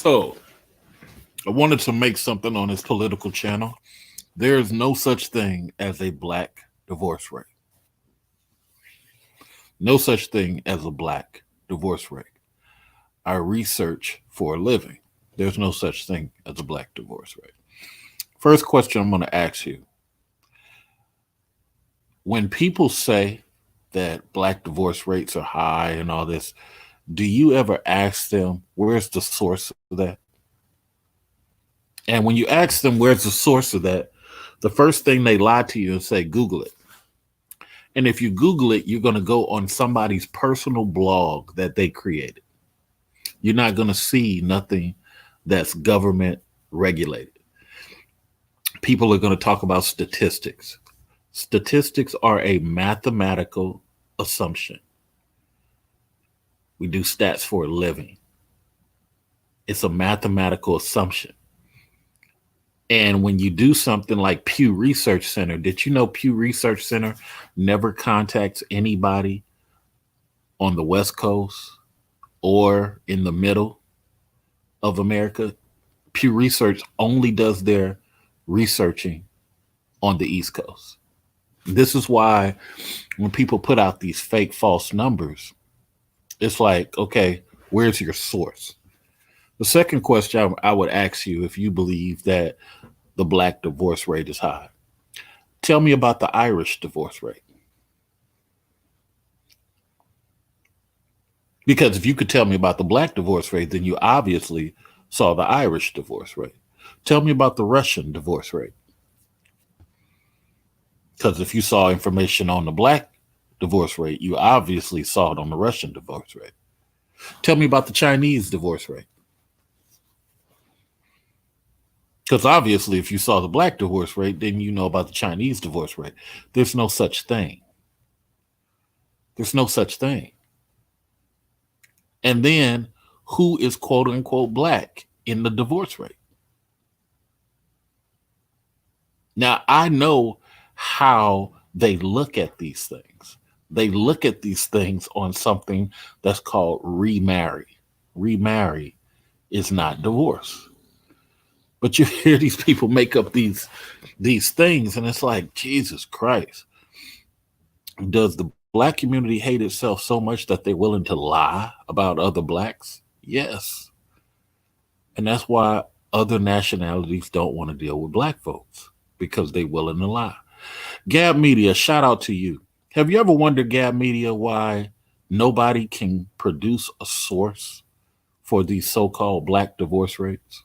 So I wanted to make something on this political channel. There is no such thing as a black divorce rate. No such thing as a black divorce rate. I research for a living. There's no such thing as a black divorce rate. First question I'm going to ask you: when people say that black divorce rates are high and all this, do you ever ask them where's the source of that? And when you ask them where's the source of that, the first thing they lie to you and say, Google it. And if you Google it, you're going to go on somebody's personal blog that they created. You're not going to see nothing that's government regulated. People are going to talk about statistics. Statistics are a mathematical assumption. We do stats for a living. It's a mathematical assumption. And when you do something like Pew Research Center, did you know Pew Research Center never contacts anybody on the West Coast or in the middle of America? Pew Research only does their researching on the East Coast. This is why when people put out these fake false numbers, it's like, okay, where's your source? The second question I would ask you, if you believe that the black divorce rate is high, tell me about the Irish divorce rate. Because if you could tell me about the black divorce rate, then you obviously saw the Irish divorce rate. Tell me about the Russian divorce rate. Because if you saw information on the black divorce rate, you obviously saw it on the Russian divorce rate. Tell me about the Chinese divorce rate. Because obviously, if you saw the black divorce rate, then you know about the Chinese divorce rate. There's no such thing. There's no such thing. And then who is quote unquote black in the divorce rate? Now, I know how they look at these things. They look at these things on something that's called remarry. Remarry is not divorce. But you hear these people make up these things, and it's like, Jesus Christ. Does the black community hate itself so much that they're willing to lie about other blacks? Yes. And that's why other nationalities don't want to deal with black folks, because they're willing to lie. Gab Media, shout out to you. Have you ever wondered, Gab Media, why nobody can produce a source for these so-called black divorce rates?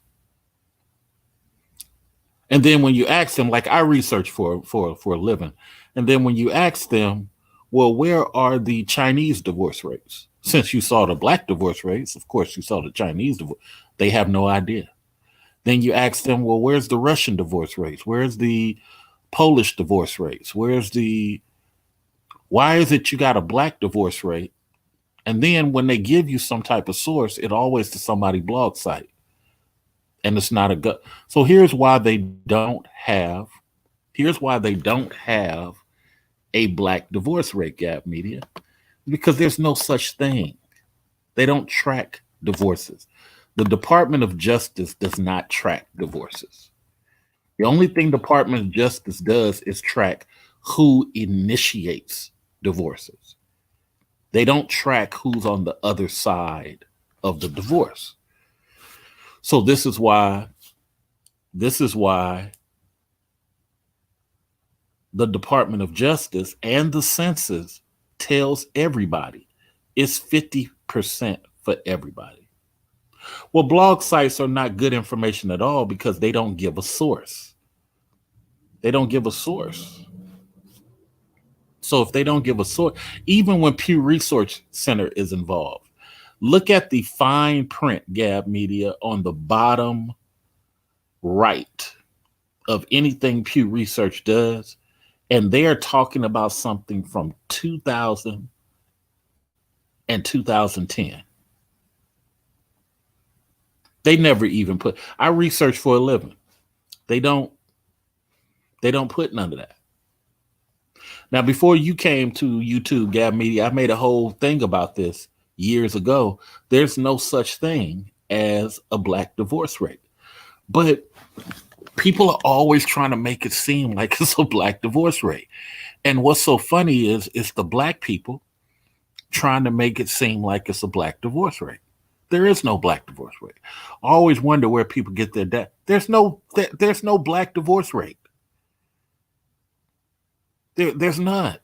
And then when you ask them, like I research for a living, and then when you ask them, well, where are the Chinese divorce rates? Since you saw the black divorce rates, of course you saw the Chinese divorce. They have no idea. Then you ask them, well, where's the Russian divorce rates? Where's the Polish divorce rates? Why is it you got a black divorce rate? And then when they give you some type of source, it always to somebody's blog site. And it's not a good. So here's why they don't have a black divorce rate, Gap Media, because there's no such thing. They don't track divorces. The Department of Justice does not track divorces. The only thing Department of Justice does is track who initiates divorces. They don't track who's on the other side of the divorce. So this is why the Department of Justice and the census tells everybody it's 50% for everybody. Well, blog sites are not good information at all because they don't give a source. They don't give a source. So if they don't give a source, even when Pew Research Center is involved, look at the fine print, Gab Media, on the bottom right of anything Pew Research does. And they are talking about something from 2000 and 2010. They never even put, I research for a living. They don't put none of that. Now, before you came to YouTube, Gab Media, I made a whole thing about this years ago. There's no such thing as a black divorce rate. But people are always trying to make it seem like it's a black divorce rate. And what's so funny is it's the black people trying to make it seem like it's a black divorce rate. There is no black divorce rate. I always wonder where people get their data. There's no black divorce rate. There's none.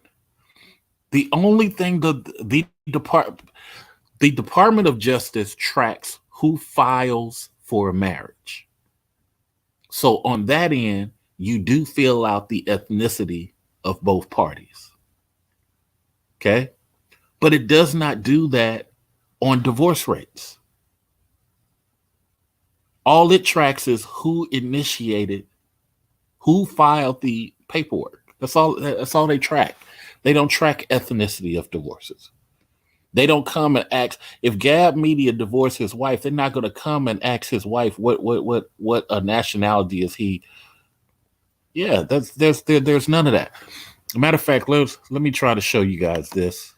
The only thing the Department of Justice tracks who files for a marriage. So on that end, you do fill out the ethnicity of both parties. Okay? But it does not do that on divorce rates. All it tracks is who initiated, who filed the paperwork. That's all they track. They don't track ethnicity of divorces. They don't come and ask if Gab Media divorced his wife. They're not going to come and ask his wife what a nationality is he. Yeah, there's none of that. Matter of fact, let me try to show you guys this.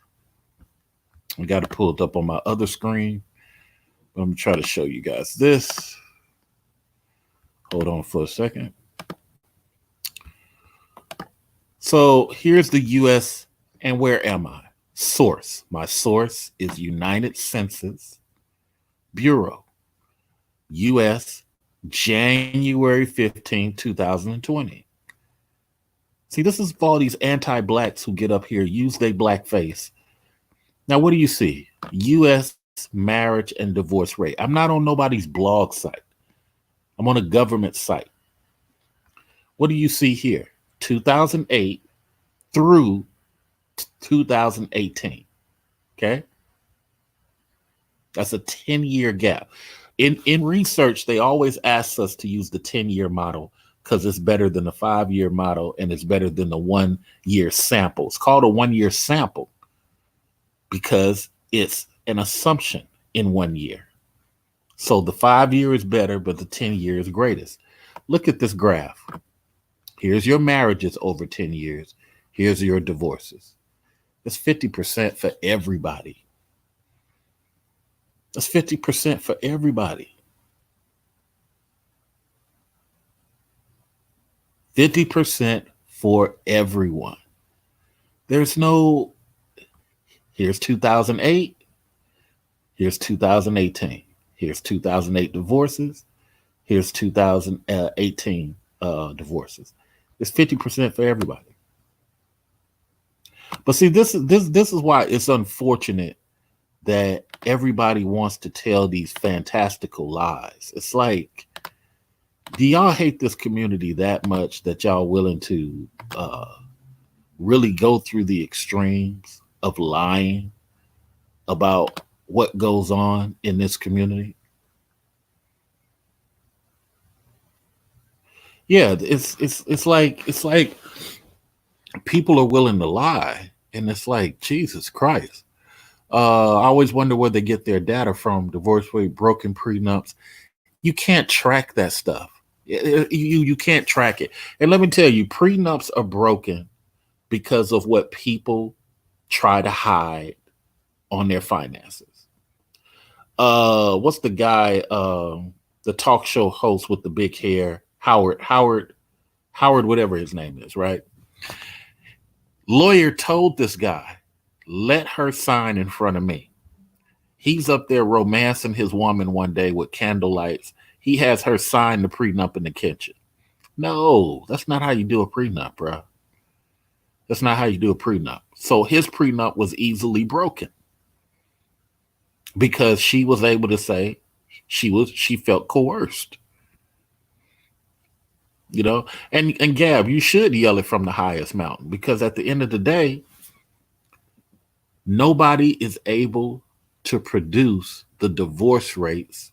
I got to pull it up on my other screen. Let me try to show you guys this. Hold on for a second. So here's the U.S. and where am I? Source. My source is United Census Bureau. U.S. January 15, 2020. See, this is for all these anti-blacks who get up here, use their black face. Now, what do you see? U.S. marriage and divorce rate. I'm not on nobody's blog site. I'm on a government site. What do you see here? 2008 through 2018. Okay? That's a 10-year gap. In research, they always ask us to use the 10-year model because it's better than the 5-year model and it's better than the 1-year sample. It's called a 1-year sample because it's an assumption in 1 year. So the 5-year is better, but the 10-year is greatest. Look at this graph. Here's your marriages over 10 years. Here's your divorces. That's 50% for everybody. That's 50% for everybody. 50% for everyone. There's no, here's 2008. Here's 2018. Here's 2008 divorces. Here's 2018 divorces. It's 50% for everybody. But see, this is why it's unfortunate that everybody wants to tell these fantastical lies. It's like, do y'all hate this community that much that y'all willing to really go through the extremes of lying about what goes on in this community? Yeah, it's like people are willing to lie, and it's like, Jesus Christ. I always wonder where they get their data from. Divorce rate, broken prenups. You can't track that stuff. You can't track it. And let me tell you, prenups are broken because of what people try to hide on their finances. What's the guy, the talk show host with the big hair, Howard, whatever his name is, right? Lawyer told this guy, let her sign in front of me. He's up there romancing his woman one day with candlelights. He has her sign the prenup in the kitchen. No, that's not how you do a prenup, bro. That's not how you do a prenup. So his prenup was easily broken because she was able to say she felt coerced. You know, and Gab, you should yell it from the highest mountain, because at the end of the day, nobody is able to produce the divorce rates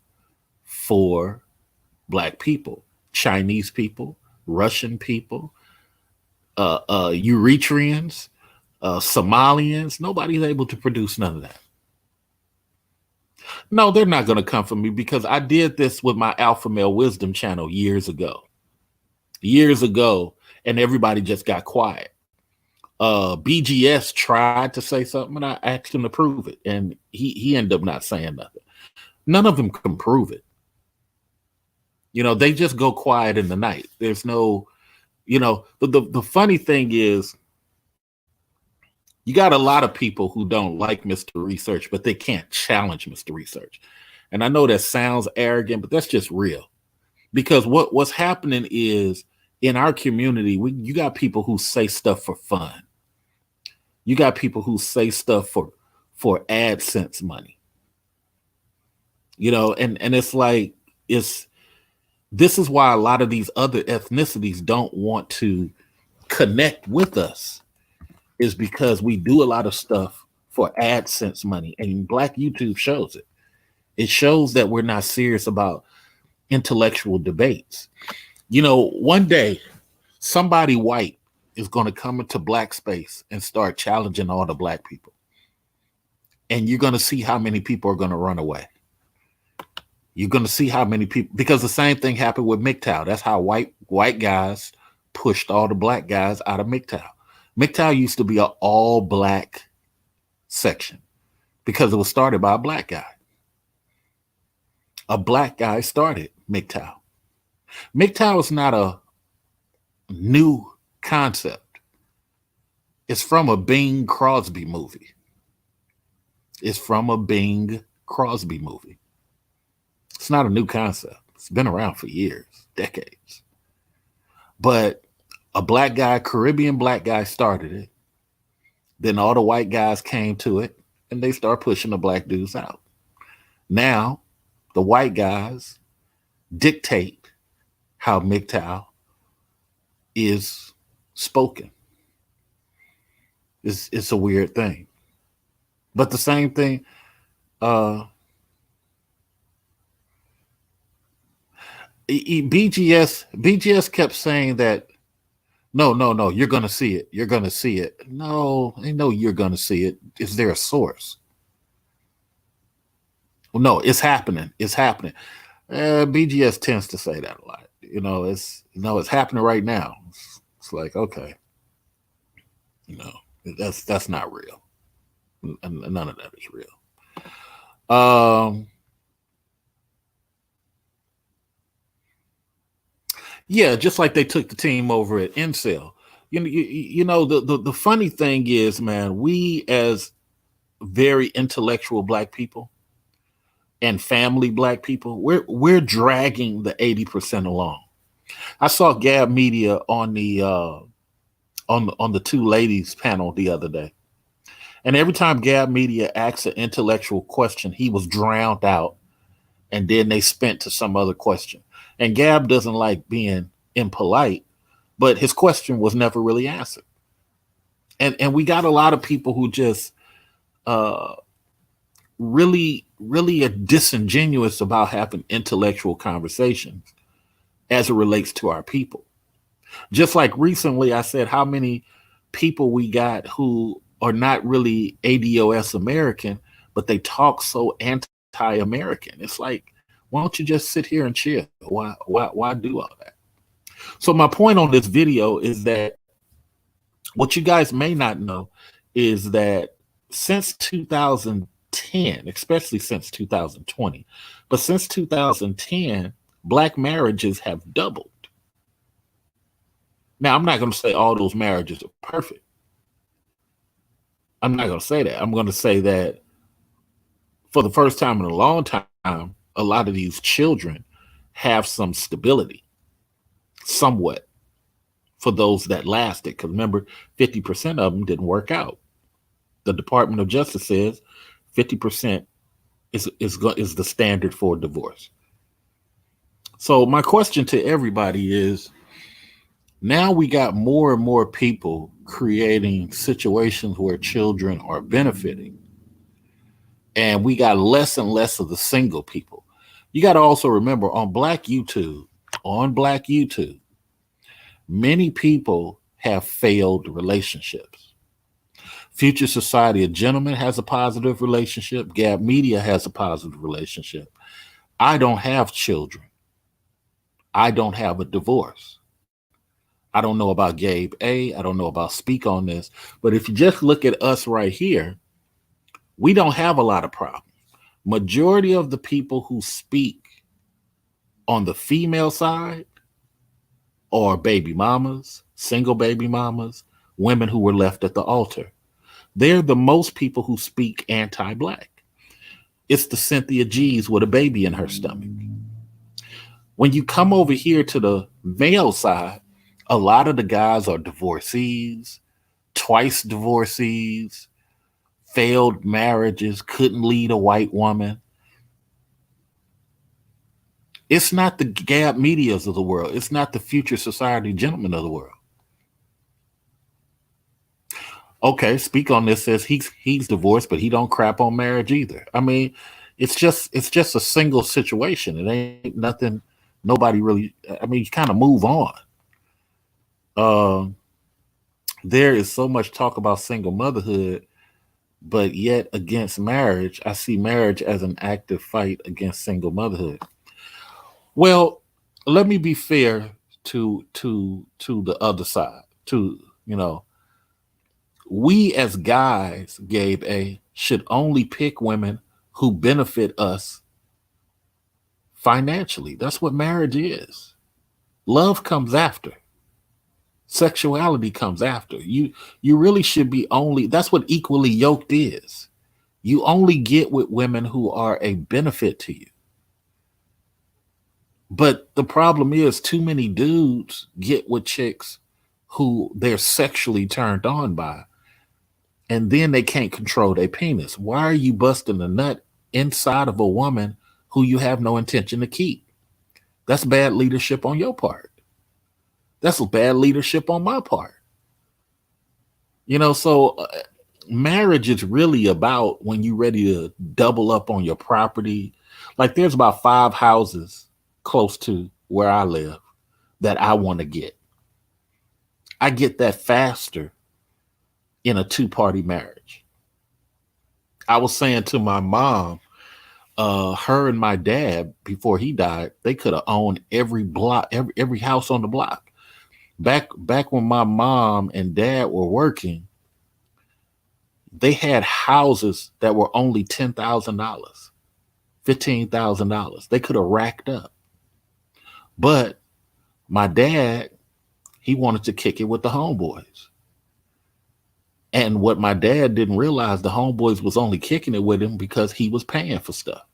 for Black people, Chinese people, Russian people, Eritreans, Somalians. Nobody's able to produce none of that. No, they're not going to come for me, because I did this with my Alpha Male Wisdom channel years ago, and everybody just got quiet. BGS tried to say something, and I asked him to prove it, and he ended up not saying nothing. None of them can prove it. They just go quiet in the night. There's no, the funny thing is, you got a lot of people who don't like Mr. Research, but they can't challenge Mr. Research. And I know that sounds arrogant, but that's just real. Because what's happening is, in our community, you got people who say stuff for fun. You got people who say stuff for AdSense money. And it's like, this is why a lot of these other ethnicities don't want to connect with us, is because we do a lot of stuff for AdSense money, and Black YouTube shows it. It shows that we're not serious about intellectual debates. One day somebody white is going to come into Black space and start challenging all the Black people, and you're going to see how many people are going to run away. You're going to see how many people, because the same thing happened with MGTOW. That's how white guys pushed all the Black guys out of MGTOW. MGTOW used to be an all Black section because it was started by a Black guy. A Black guy started MGTOW. MGTOW is not a new concept. It's from a Bing Crosby movie. It's not a new concept. It's been around for years, decades. But a Black guy, Caribbean Black guy, started it. Then all the white guys came to it, and they start pushing the Black dudes out. Now, the white guys dictate how MGTOW is spoken. It's a weird thing. But the same thing, BGS kept saying that, no, you're going to see it. You're going to see it. No, I know you're going to see it. Is there a source? Well, no, it's happening. BGS tends to say that a lot. It's happening right now. It's like, okay, that's not real. None of that is real. Yeah, just like they took the team over at Incel. The funny thing is, man, we as very intellectual Black people and family Black people, we're dragging the 80% along. I saw Gab Media on the on the two ladies panel the other day, and every time Gab Media asked an intellectual question, he was drowned out, and then they spent to some other question. And Gab doesn't like being impolite, but his question was never really answered. And we got a lot of people who just really are disingenuous about having intellectual conversations as it relates to our people. Just like recently I said, how many people we got who are not really ADOS American, but they talk so anti-American. It's like, why don't you just sit here and chill? Why do all that? So my point on this video is that what you guys may not know is that since 2010, especially since 2020, but since 2010, Black marriages have doubled. Now, I'm not going to say all those marriages are perfect. I'm not going to say that. I'm going to say that for the first time in a long time, a lot of these children have some stability, somewhat, for those that lasted. Because remember, 50% of them didn't work out. The Department of Justice says 50% is the standard for divorce. So my question to everybody is, now we got more and more people creating situations where children are benefiting. And we got less and less of the single people. You got to also remember on Black YouTube, many people have failed relationships. Future Society of Gentlemen has a positive relationship. Gab Media has a positive relationship. I don't have children. I don't have a divorce. I don't know about Gabe A. I don't know about Speak on This. But if you just look at us right here, we don't have a lot of problems. Majority of the people who speak on the female side are baby mamas, single baby mamas, women who were left at the altar. They're the most people who speak anti-black. It's the Cynthia G's with a baby in her stomach. When you come over here to the male side, a lot of the guys are divorcees, twice divorcees, failed marriages, couldn't lead a white woman. It's not the Gab Medias of the world. It's not the Future Society gentlemen of the world. Okay, speak on this says he's divorced, but he don't crap on marriage either. I mean, it's just a single situation. It ain't nothing. Nobody really. I mean, you kind of move on. Uh, there is so much talk about single motherhood, but yet against marriage, I see marriage as an active fight against single motherhood. Well, let me be fair to the other side. To you know, we as guys, Gabe A, should only pick women who benefit us financially. That's what marriage is. Love comes after. Sexuality comes after. You really should be only that's what equally yoked is. You only get with women who are a benefit to you. But the problem is too many dudes get with chicks who they're sexually turned on by, and then they can't control their penis. Why are you busting a nut inside of a woman who you have no intention to keep? That's bad leadership on your part. That's bad leadership on my part. So marriage is really about when you're ready to double up on your property. Like there's about 5 houses close to where I live that I want to get. I get that faster in a two-party marriage. I was saying to my mom, her and my dad before he died, they could have owned every block, every house on the block. Back when my mom and dad were working, they had houses that were only $10,000, $15,000. They could have racked up. But my dad, he wanted to kick it with the homeboys. And what my dad didn't realize, the homeboys was only kicking it with him because he was paying for stuff.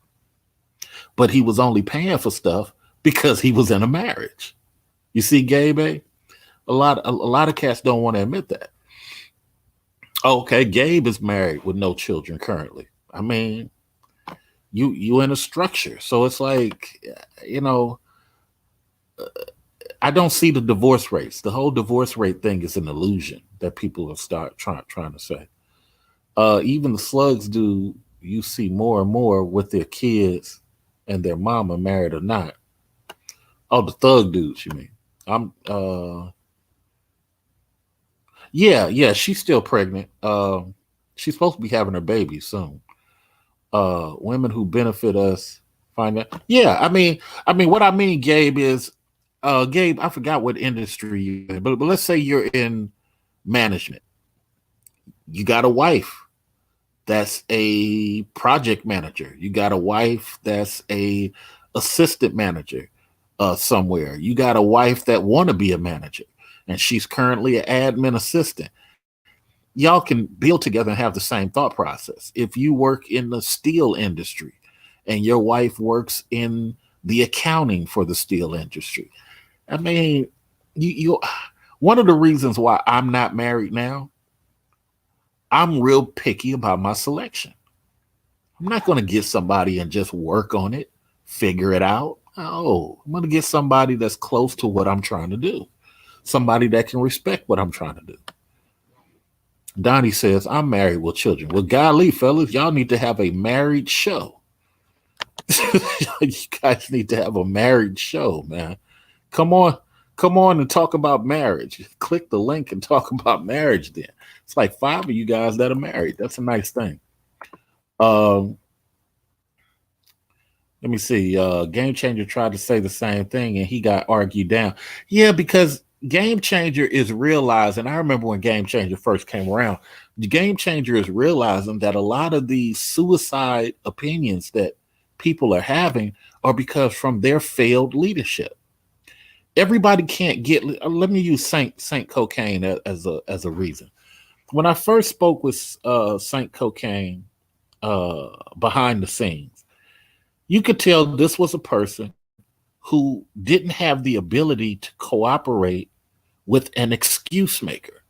But he was only paying for stuff because he was in a marriage. You see, Gabe, a lot of cats don't want to admit that. Okay, Gabe is married with no children currently. I mean, you in a structure, so it's like, you know, I don't see the divorce rates. The whole divorce rate thing is an illusion that people will start trying to say. Even the slugs do. You see more and more with their kids and their mama, married or not. Oh, the thug dudes, you mean? I'm yeah, she's still pregnant. She's supposed to be having her baby soon. Women who benefit us find that. Yeah, I mean, what I mean, Gabe, is Gabe, I forgot what industry you're in, but let's say you're in management. You got a wife that's a project manager. You got a wife that's a assistant manager somewhere. You got a wife that want to be a manager, and she's currently an admin assistant. Y'all can build together and have the same thought process. If you work in the steel industry and your wife works in the accounting for the steel industry, I mean, you one of the reasons why I'm not married now, I'm real picky about my selection. I'm not going to get somebody and just work on it, figure it out. Oh, I'm going to get somebody that's close to what I'm trying to do, somebody that can respect what I'm trying to do. Donnie says, I'm married with children. Well, golly, fellas, y'all need to have a married show. You guys need to have a married show, man. Come on, come on and talk about marriage. Click the link and talk about marriage then. It's like 5 of you guys that are married. That's a nice thing. Um, Let me see. Game Changer tried to say the same thing and he got argued down. Yeah, because Game Changer is realizing. I remember when Game Changer first came around. The Game Changer is realizing that a lot of these suicide opinions that people are having are because from their failed leadership. Everybody can't get. Let me use Saint Cocaine as a reason. When I first spoke with Saint Cocaine behind the scenes, you could tell this was a person who didn't have the ability to cooperate with an excuse maker.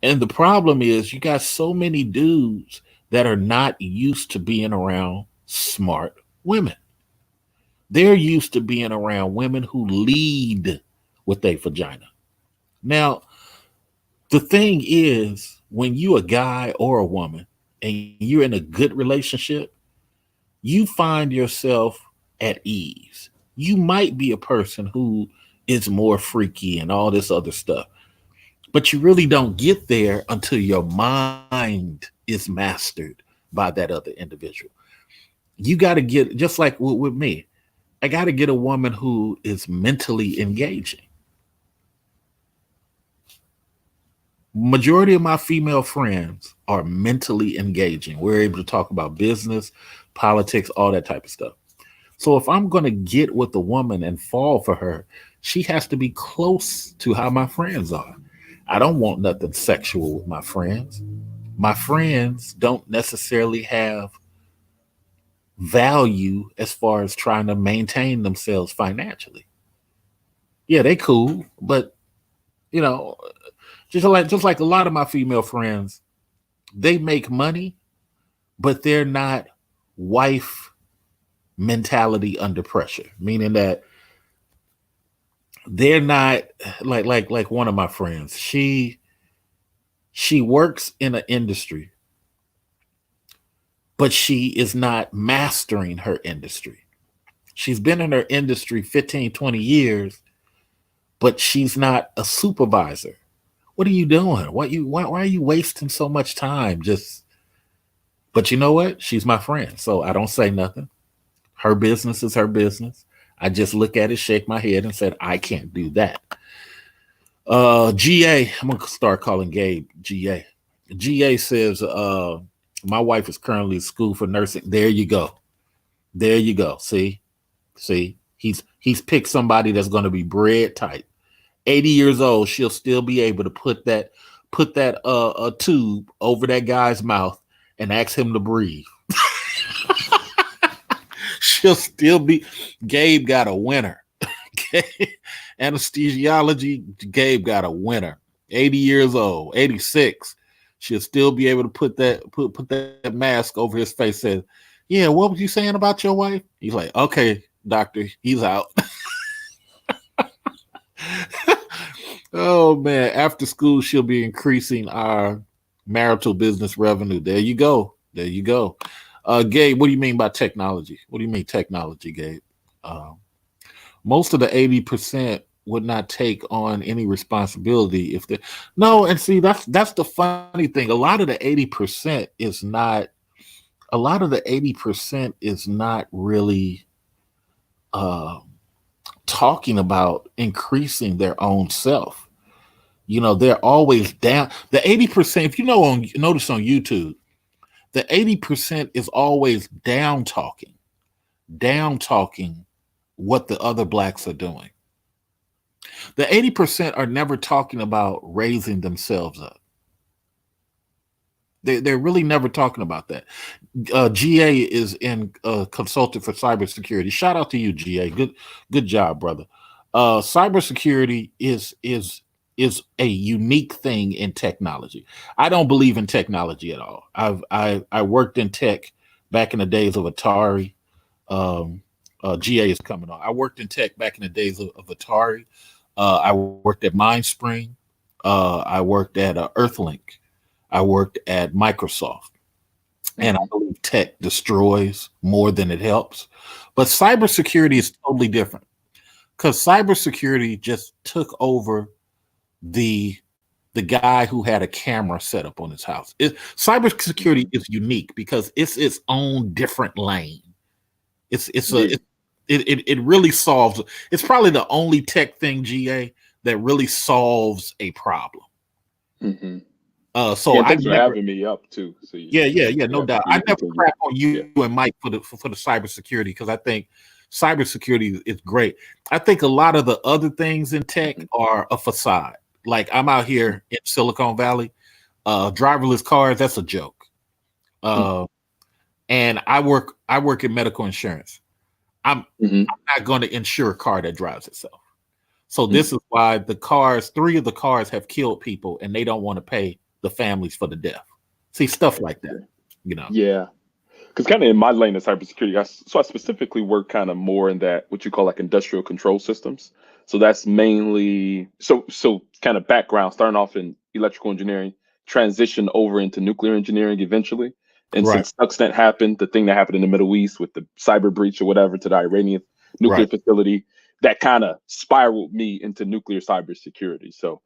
And the problem is, you got so many dudes that are not used to being around smart women. They're used to being around women who lead with their vagina. Now, the thing is, when you a guy or a woman and you're in a good relationship, you find yourself at ease. You might be a person who is more freaky and all this other stuff, but you really don't get there until your mind is mastered by that other individual. You got to get, just like with me, I got to get a woman who is mentally engaging. Majority of my female friends are mentally engaging. We're able to talk about business, politics, all that type of stuff. So if I'm going to get with a woman and fall for her, she has to be close to how my friends are. I don't want nothing sexual with my friends. My friends don't necessarily have value as far as trying to maintain themselves financially. Yeah, they cool, but you know, just like a lot of my female friends, they make money, but they're not wife mentality under pressure, meaning that they're not like one of my friends. She works in an industry, but she is not mastering her industry. She's been in her industry 15, 20 years, but she's not a supervisor. What are you doing? Why are you wasting so much time? Just but you know what? She's my friend. So I don't say nothing. Her business is her business. I just look at it, shake my head, and said, I can't do that. GA, I'm gonna start calling Gabe GA. GA says, my wife is currently at school for nursing. There you go. There you go. See, he's picked somebody that's gonna be bread tight. 80 years old, she'll still be able to put that a tube over that guy's mouth and ask him to breathe. She'll still be. Gabe got a winner. Anesthesiology, Gabe got a winner. 80 years old, 86. She'll still be able to put that mask over his face. Says, yeah, what was you saying about your wife? He's like, okay, doctor, he's out. Oh man, after school, she'll be increasing our marital business revenue. There you go. There you go. Gabe, what do you mean by technology? What do you mean technology, Gabe? Um, Most of the 80% would not take on any responsibility if they no, and see that's the funny thing. A lot of the 80% is not really uh, talking about increasing their own self. They're always down. The 80%, if you know on notice on YouTube, the 80% is always down talking what the other blacks are doing. The 80% are never talking about raising themselves up. They're really never talking about that. GA is in consultant for cybersecurity. Shout out to you, GA. Good job, brother. Cybersecurity is a unique thing in technology. I don't believe in technology at all. I worked in tech back in the days of Atari. Um, GA is coming on. I worked in tech back in the days of Atari. I worked at Mindspring. I worked at Earthlink. I worked at Microsoft. And I believe tech destroys more than it helps. But cybersecurity is totally different because cybersecurity just took over the the guy who had a camera set up on his house. Cybersecurity is unique because it's its own different lane. It's a Yeah. it really solves. It's probably the only tech thing GA that really solves a problem. Mm-hmm. So Yeah, I thanks for never, having me up too. So no doubt. you I can never continue. crap on Yeah. you and Mike for the cybersecurity because I think cybersecurity is great. I think a lot of the other things in tech Mm-hmm. are a facade. Like I'm out here in Silicon Valley, driverless cars, that's a joke. Uh, and I work in medical insurance. Mm-hmm. I'm not going to insure a car that drives itself. So this is why three of the cars have killed people, and they don't want to pay the families for the death. See stuff like that, you know. Yeah. Because kind of in my lane of cybersecurity, I specifically work kind of more in that what you call like industrial control systems. So that's mainly so kind of background, starting off in electrical engineering, transition over into nuclear engineering eventually. And Right, since Stuxnet happened, the thing that happened in the Middle East with the cyber breach or whatever to the Iranian nuclear right. facility, that kind of spiraled me into nuclear cybersecurity. So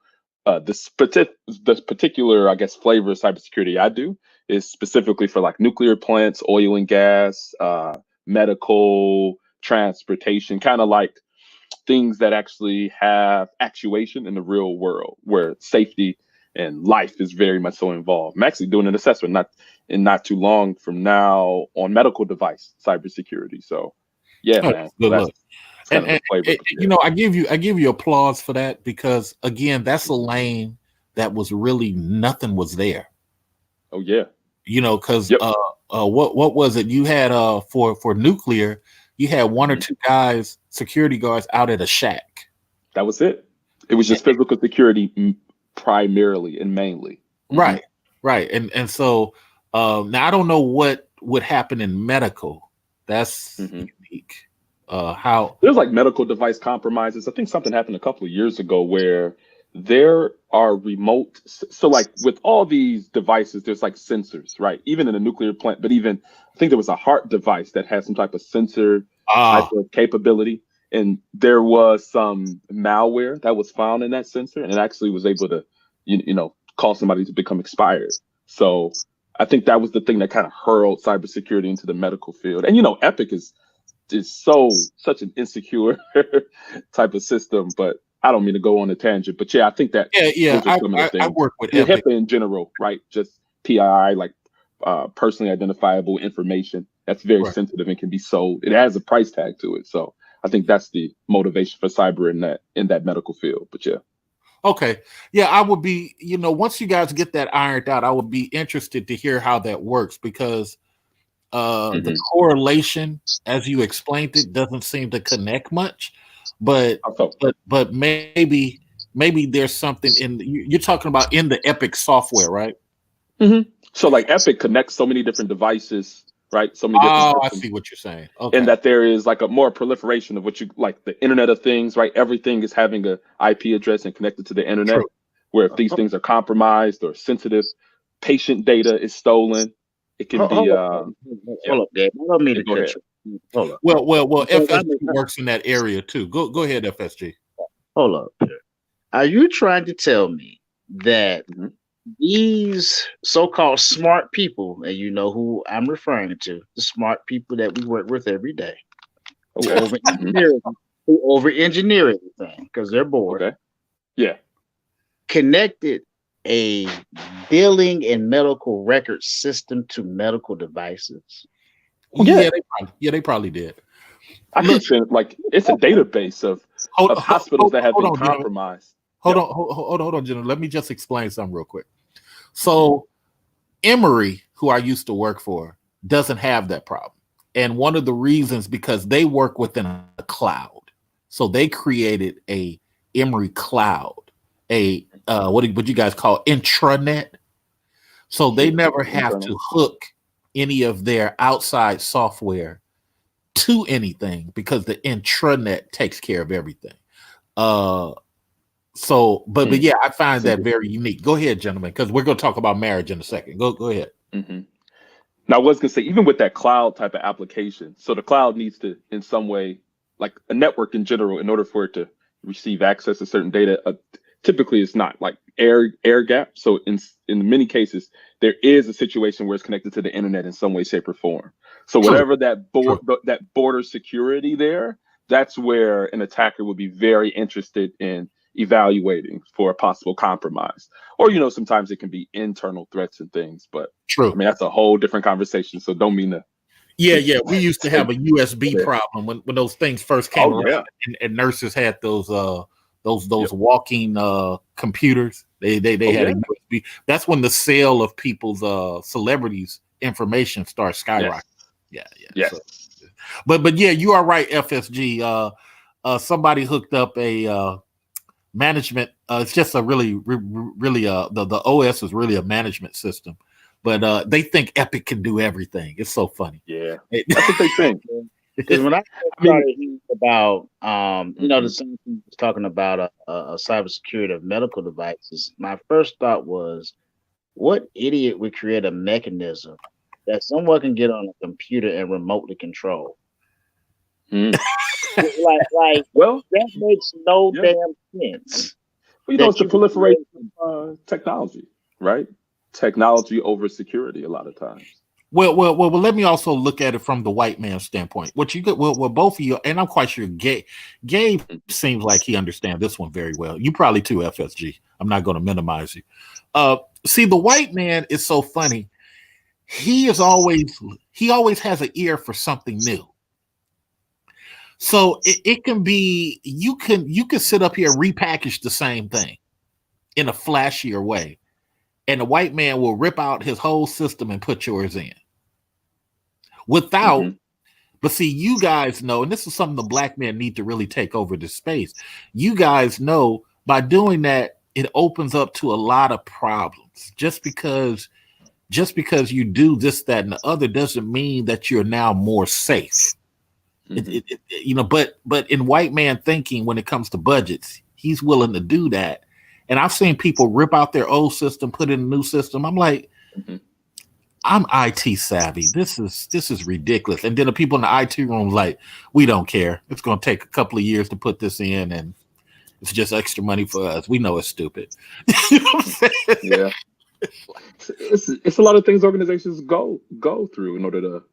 this particular, I guess, flavor of cybersecurity I do is specifically for like nuclear plants, oil and gas, medical, transportation, kind of like things that actually have actuation in the real world where safety and life is very much so involved. I'm actually doing an assessment not too long from now on medical device cybersecurity. So yeah, Oh, man. So good that's look. kind of the flavor. You know, I give you applause for that because again, that's a lane that was really nothing was there. Oh yeah. You know, because Yep. what was it? You had for nuclear, you had one or Mhm. two guys, security guards, out at a shack. That was it. It was just physical security primarily and mainly. Hmm. Right, right, and so now I don't know what would happen in medical. That's Hmm. unique. How? There's like medical device compromises. I think something happened a couple of years ago where there are remote. So, like with all these devices, there's like sensors, right? Even in a nuclear plant, but even I think there was a heart device that had some type of sensor type Ah, of capability. And there was some malware that was found in that sensor, and it actually was able to, cause somebody to become expired. So I think that was the thing that kind of hurled cybersecurity into the medical field. And Epic is such an insecure type of system. But I don't mean to go on a tangent. But yeah, I think that yeah. those are I, some of the I I things. work with And Epic. HIPAA in general, right? Just PII, like personally identifiable information that's very Right. sensitive and can be sold. It has a price tag to it. So I think that's the motivation for cyber in that medical field. But yeah. Okay. Yeah, I would be. You know, once you guys get that ironed out, I would be interested to hear how that works because the Hmm. correlation, as you explained it, doesn't seem to connect much. But Also, but maybe there's something you're talking about in the Epic software, right? hmm so like Epic connects so many different devices, right? So many different Oh, I systems. see what you're saying. And Okay. that there is like a more proliferation of what you like the Internet of Things, right? Everything is having a IP address and connected to the internet, True. where if these things are compromised or sensitive, patient data is stolen. It can Hold, be, hold up, yeah, hold up, Dave. I don't mean yeah, to go cut ahead. you. Hold up, Well. because FSG works in that area too. Go ahead, FSG. hold up. Are you trying to tell me that Hmm. these so-called smart people, and you know who I'm referring to, the smart people that we work with every day, who Okay. over Hmm. engineer everything because they're bored, Okay. Yeah. connected a billing and medical record system to medical devices? Oh yeah. They probably did. I Look, keep saying like it's a database of hold, hold, hospitals hold, that have hold been on, gentlemen. compromised. Hold Yep. on, gentlemen. Let me just explain something real quick. Hmm. So Emory, who I used to work for, doesn't have that problem. And one of the reasons because they work within a cloud. So they created a Emory cloud, a what you guys call intranet. So they Sure. never have Internal. to hook any of their outside software to anything because the intranet takes care of everything. Uh but Mm. yeah, I find That's that interesting. very unique. Go ahead, gentlemen, because we're gonna talk about marriage in a second. Go ahead. Hmm. Now, I was gonna say, even with that cloud type of application, so the cloud needs to, in some way, like a network in general, in order for it to receive access to certain data. Typically, it's not like air gap. So, in many cases, there is a situation where it's connected to the internet in some way, shape, or form. So, True. whatever True. that border security there, that's where an attacker would be very interested in evaluating for a possible compromise. Or, sometimes it can be internal threats and things, but I True. mean, that's a whole different conversation. So don't mean to. Yeah. We used to have a USB problem when those things first came Oh, around, yeah. and nurses had those Yep. walking computers. They Oh, had yeah. a USB. That's when the sale of people's celebrities information starts skyrocketing. Yes. Yeah. So, Yes. but yeah, you are right, FSG. Somebody hooked up a management. It's just a really the OS is really a management system, but they think Epic can do everything. It's so funny. Yeah. That's what they think. Because when I first I mean, started hearing about, the mhm. same thing was talking about a cybersecurity of medical devices, my first thought was, what idiot would create a mechanism that someone can get on a computer and remotely control? Mm. Like Well, that makes no yeah. damn sense. It's That the you could proliferation create. of technology, right? Technology over security a lot of times. Well. Let me also look at it from the white man's standpoint. What you get, well, both of you, and I'm quite sure Gabe seems like he understands this one very well. You probably too, FSG. I'm not going to minimize you. See, the white man is so funny. He always has an ear for something new. So it can be you can sit up here and repackage the same thing in a flashier way, and the white man will rip out his whole system and put yours in without. Hmm. But see, you guys know, and this is something the black men need to really take over this space. You guys know by doing that, it opens up to a lot of problems. Just because you do this, that, and the other doesn't mean that you're now more safe. Hmm. But in white man thinking, when it comes to budgets, he's willing to do that. And I've seen people rip out their old system, put in a new system. I'm like, Hmm. I'm IT savvy. This is ridiculous. And then the people in the IT room like, we don't care. It's going to take a couple of years to put this in, and it's just extra money for us. We know it's stupid. You know what I'm saying? Yeah. It's a lot of things organizations go through in order to,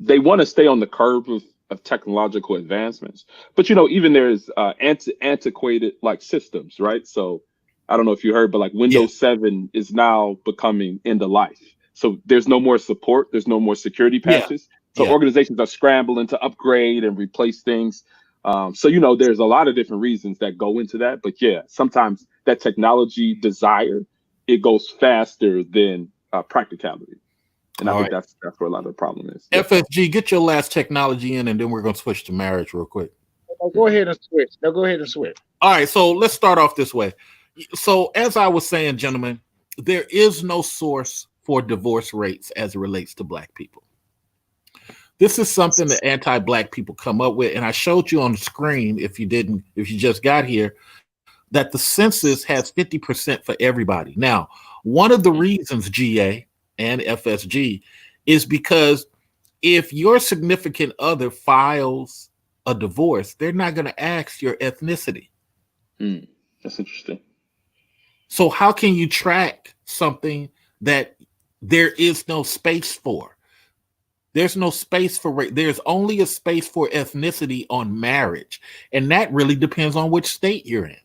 they want to stay on the curve of technological advancements. But even there's antiquated like systems, right? So I don't know if you heard, but like Yeah, Windows 7 is now becoming end of life. So there's no more support, there's no more security yeah, patches. So yeah. organizations are scrambling to upgrade and replace things. So there's a lot of different reasons that go into that. But yeah, sometimes that technology desire, it goes faster than practicality. And I All think right. that's where a lot of the problem is. Yeah. FSG, get your last technology in, and then we're going to switch to marriage real quick. No, go Mhm. ahead and switch. No, go ahead and switch. All right, so let's start off this way. So, as I was saying, gentlemen, there is no source for divorce rates as it relates to black people. This is something that anti-black people come up with, and I showed you on the screen. If you just got here, that the census has 50% for everybody. Now, one of the reasons, GA and FSG, is because if your significant other files a divorce, they're not going to ask your ethnicity. Hmm. That's interesting. So how can you track something that there is no space for? There's no space for race. There's only a space for ethnicity on marriage, and that really depends on which state you're in.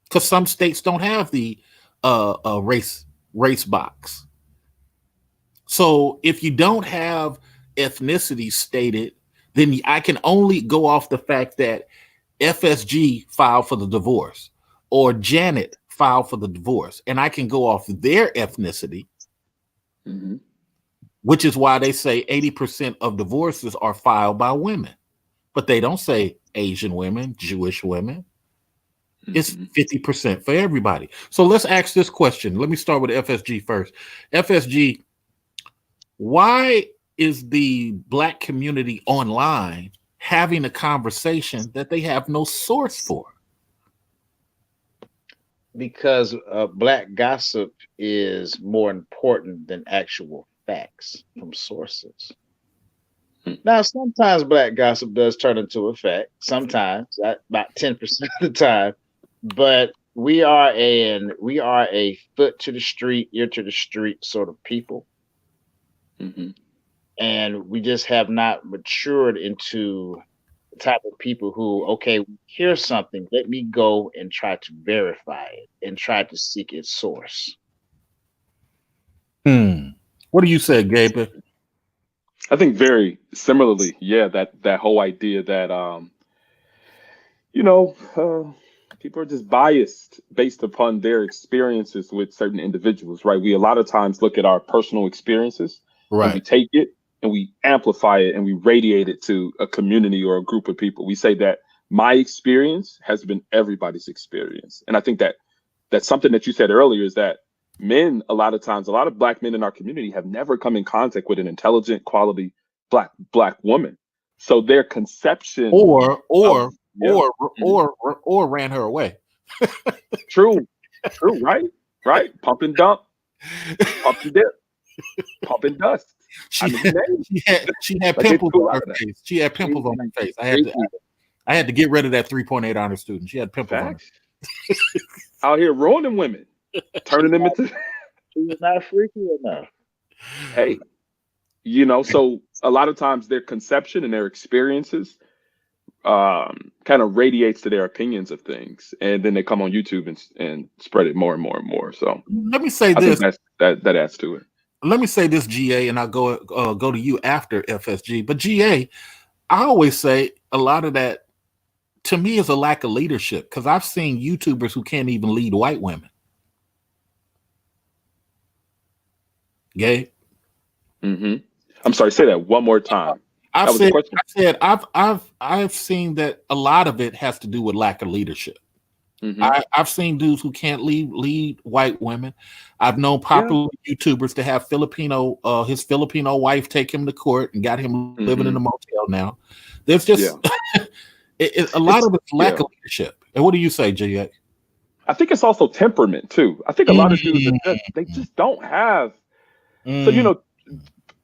Because some states don't have the race box. So if you don't have ethnicity stated, then I can only go off the fact that FSG filed for the divorce or Janet filed for the divorce, and I can go off their ethnicity, Hmm. which is why they say 80% of divorces are filed by women, but they don't say Asian women, Jewish women. It's Hmm. 50% for everybody. So let's ask this question. Let me start with FSG first. FSG, why is the black community online having a conversation that they have no source for? Because black gossip is more important than actual facts from sources. Now, sometimes black gossip does turn into a fact. Sometimes, about 10% of the time, but we are a foot to the street, ear to the street sort of people, Hmm. and we just have not matured into type of people who, okay, here's something, let me go and try to verify it and try to seek its source. What do you say, Gabe? I think very similarly, yeah, that whole idea that you know, people are just biased based upon their experiences with certain individuals, right? We a lot of times look at our personal experiences and we Right. take it and we amplify it and we radiate it to a community or a group of people. We say that my experience has been everybody's experience. And I think that that's something that you said earlier is that men, a lot of times, a lot of black men in our community have never come in contact with an intelligent, quality black woman. So their conception Or of or yeah. or Mhm. or ran her away. True, true, right? Right. Pump and dump, pump and dip, pump and dust. I She mean, you name it. she had Like they pimples do a on lot her of that. face. She had pimples on her Crazy, face. crazy. I had to get rid of that 3.8 honor student. She had pimples on her. Facts. Out here ruining women, She's turning them not, into she's not freaky enough. hey, so a lot of times their conception and their experiences kind of radiates to their opinions of things, and then they come on YouTube and spread it more and more and more. So Let me say I think this. that adds to it. Let me say this, GA, and I'll go to you after FSG. But GA, I always say a lot of that to me is a lack of leadership because I've seen YouTubers who can't even lead white women. Gay. Hmm. I'm sorry. Say that one more time. I've That was the said question. I said I've seen that a lot of it has to do with lack of leadership. Hmm. I've seen dudes who can't lead white women. I've known Yeah. popular YouTubers to have his Filipino wife take him to court and got him living in Hmm. a motel now. There's just Yeah. a lot It's of it's lack yeah. of leadership. And what do you say, GA? I think it's also temperament too. I think a lot of dudes are Mm, they just don't have. So mm,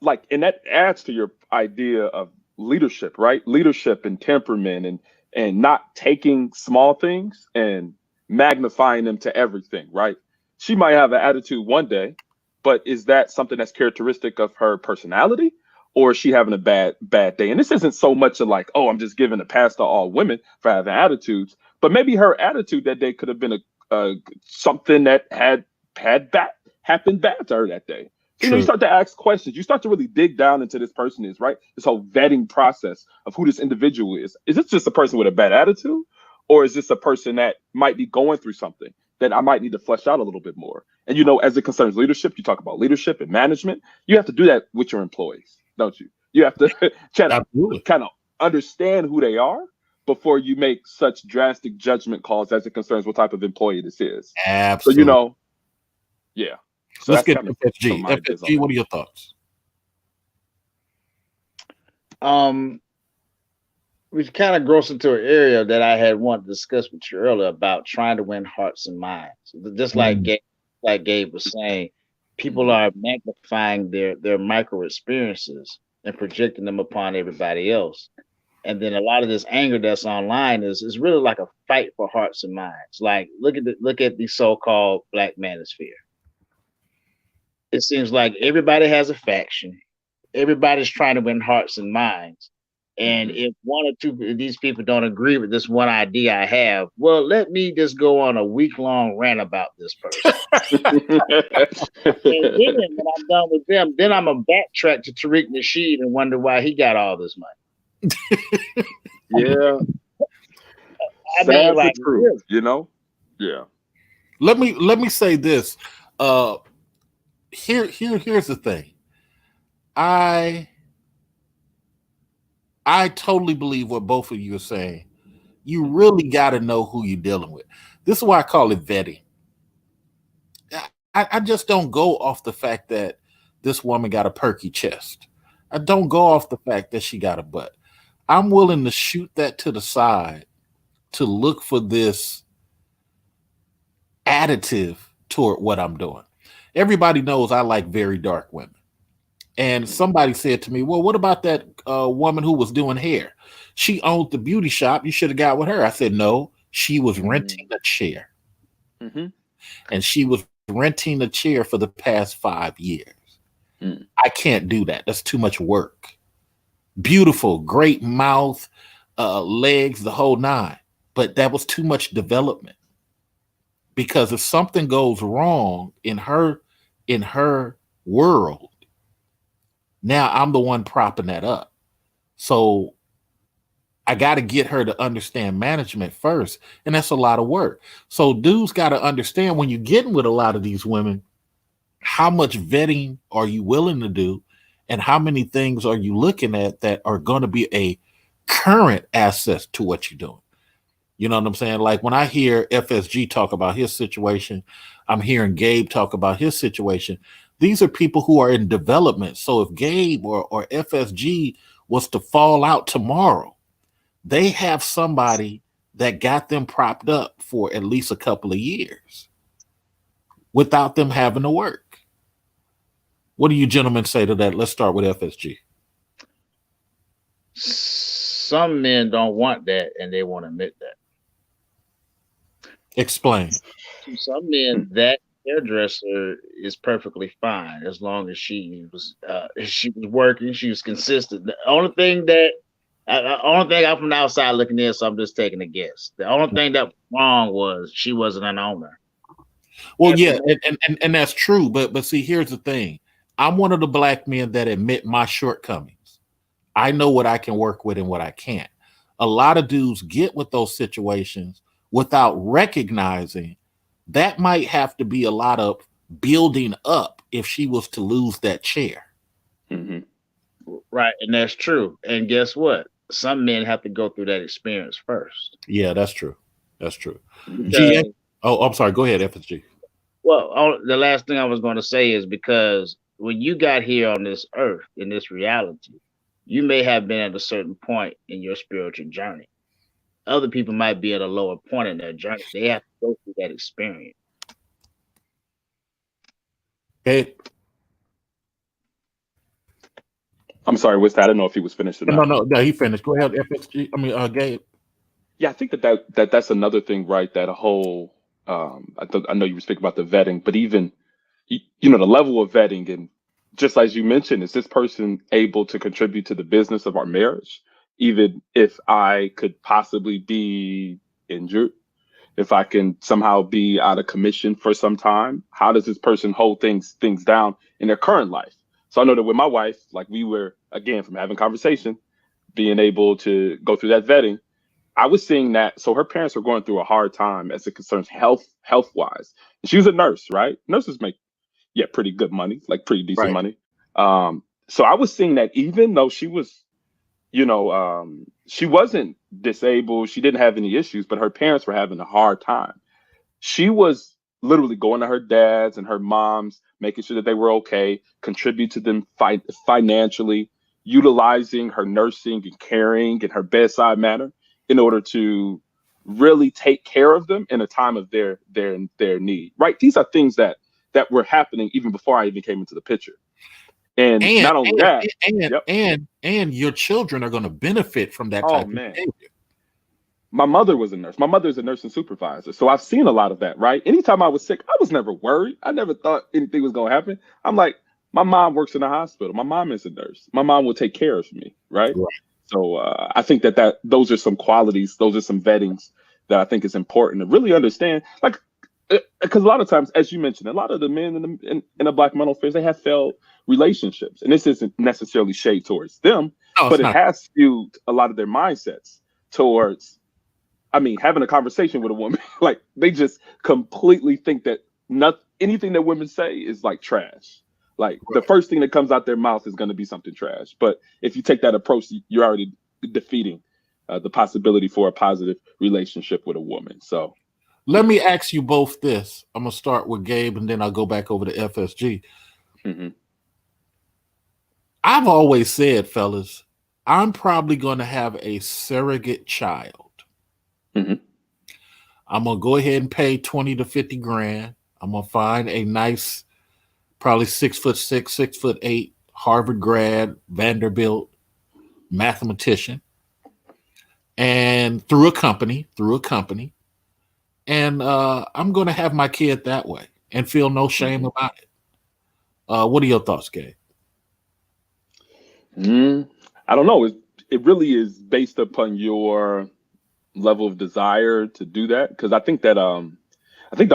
like, and that adds to your idea of leadership, right? Leadership and temperament and not taking small things and magnifying them to everything, right? She might have an attitude one day, but is that something that's characteristic of her personality? Or is she having a bad day? And this isn't so much of like, oh, I'm just giving a pass to all women for having attitudes, but maybe her attitude that day could have been something that had bad happened bad to her that day. So, you true. start to ask questions. You start to really dig down into this person is, right? This whole vetting process of who this individual is. Is this just a person with a bad attitude? Or is this a person that might be going through something that I might need to flesh out a little bit more? And, as it concerns leadership, you talk about leadership and management. You have to do that with your employees, don't you? You have to Absolutely. kind of understand who they are before you make such drastic judgment calls as it concerns what type of employee this is. So, Absolutely. yeah. So Let's that's get kind of some of FSG. my ideas on FSG, that. what are your thoughts? Um, we kind of gross into an area that I had wanted to discuss with you earlier about trying to win hearts and minds. Just Mm, like Gabe was saying, people Mhm. are magnifying their micro experiences and projecting them upon everybody else. And then a lot of this anger that's online is really like a fight for hearts and minds. Like look at the so-called Black Manosphere. It seems like everybody has a faction. Everybody's trying to win hearts and minds. And Mhm. if one or two of these people don't agree with this one idea I have, well, let me just go on a week-long rant about this person. And then when I'm done with them, then I'm a backtrack to Tariq Nasheed and wonder why he got all this money. Yeah, I mean, sad but like, true. really. Yeah. let me say this. Uh here's the thing. I I totally believe what both of you are saying. You really got to know who you're dealing with. This is why I call it vetting. I just don't go off the fact that this woman got a perky chest. I don't go off the fact that she got a butt. I'm willing to shoot that to the side to look for this additive toward what I'm doing. Everybody knows I like very dark women. And somebody said to me, well, what about that woman who was doing hair? She owned the beauty shop. You should have got with her. I said, no, she was renting a chair. Mm-hmm. And she was renting a chair for the past 5 years. Mm. I can't do that. That's too much work. Beautiful, great mouth, legs, the whole nine. But that was too much development because if something goes wrong in her world, now I'm the one propping that up. So I got to get her to understand management first, and that's a lot of work. So dudes got to understand when you're getting with a lot of these women, how much vetting are you willing to do, and how many things are you looking at that are going to be a current asset to what you're doing. You know what I'm saying? Like when I hear FSG talk about his situation, I'm hearing Gabe talk about his situation. These are people who are in development. So if Gabe or FSG was to fall out tomorrow, they have somebody that got them propped up for at least a couple of years without them having to work. What do you gentlemen say to that? Let's start with FSG. Some men don't want that, and they won't admit that. Explain. To some men, that hairdresser is perfectly fine as long as she was working, she was consistent. The only thing that only thing I'm from the outside looking in, so I'm just taking a guess. The only thing that was wrong was she wasn't an owner. Well, And yeah, and that's true. But see, here's the thing. I'm one of the black men that admit my shortcomings. I know what I can work with and what I can't. A lot of dudes get with those situations without recognizing that might have to be a lot of building up if she was to lose that chair. Mm-hmm. right, and that's true. And guess what? Some men have to go through that experience first. Yeah, that's true. That's true. GA. Because, Oh, I'm sorry. Go ahead, FSG. well, the last thing I was going to say is because when you got here on this earth, in this reality, you may have been at a certain point in your spiritual journey. Other people might be at a lower point in their journey. They have to go through that experience. Hey, I'm sorry, what's that? I don't know if he was finished or no, not. no, he finished. Go ahead, FSG. I mean, Gabe. Yeah, I think that's another thing, right? That a whole I know you were speaking about the vetting, but even the level of vetting, and just as you mentioned, is this person able to contribute to the business of our marriage, even if I could possibly be injured, if I can somehow be out of commission for some time? How does this person hold things down in their current life? So I know that with my wife, like we were, again, from having conversation, being able to go through that vetting, I was seeing that. So her parents were going through a hard time as it concerns health wise. She was a nurse, right? Nurses make, yeah, pretty good money, like pretty decent Right. money. So I was seeing that even though she was, she wasn't disabled, she didn't have any issues, but her parents were having a hard time. She was literally going to her dad's and her mom's, making sure that they were okay, contribute to them financially, utilizing her nursing and caring and her bedside manner in order to really take care of them in a time of their need. Right? These are things that were happening even before I even came into the picture. And And not only that, yep. and your children are going to benefit from that Oh type of man. behavior. My mother was a nurse. My mother's a nursing supervisor. So I've seen a lot of that, right? Anytime I was sick, I was never worried. I never thought anything was going to happen. I'm like, my mom works in a hospital. My mom is a nurse. My mom will take care of me, right? Right. So I think that those are some qualities, those are some vettings that I think is important to really understand. Like, because a lot of times, as you mentioned, a lot of the men in the Black manosphere, they have failed relationships. And this isn't necessarily shade towards them, No, but it's it not. has skewed a lot of their mindsets towards, I mean, having a conversation with a woman, like they just completely think that anything that women say is like trash. Like the first thing that comes out their mouth is going to be something trash. But if you take that approach, you're already defeating the possibility for a positive relationship with a woman. So Let me ask you both this. I'm gonna start with Gabe, and then I'll go back over to FSG. hmm I've always said, fellas, I'm probably going to have a surrogate child. hmm I'm gonna go ahead and pay 20 to 50 grand. I'm gonna find a nice, probably 6'6", 6'8", Harvard grad, Vanderbilt mathematician, and through a company, and I'm gonna have my kid that way and feel no shame about it. What are your thoughts, Gabe? I don't know. it really is based upon your level of desire to do that. Because I think the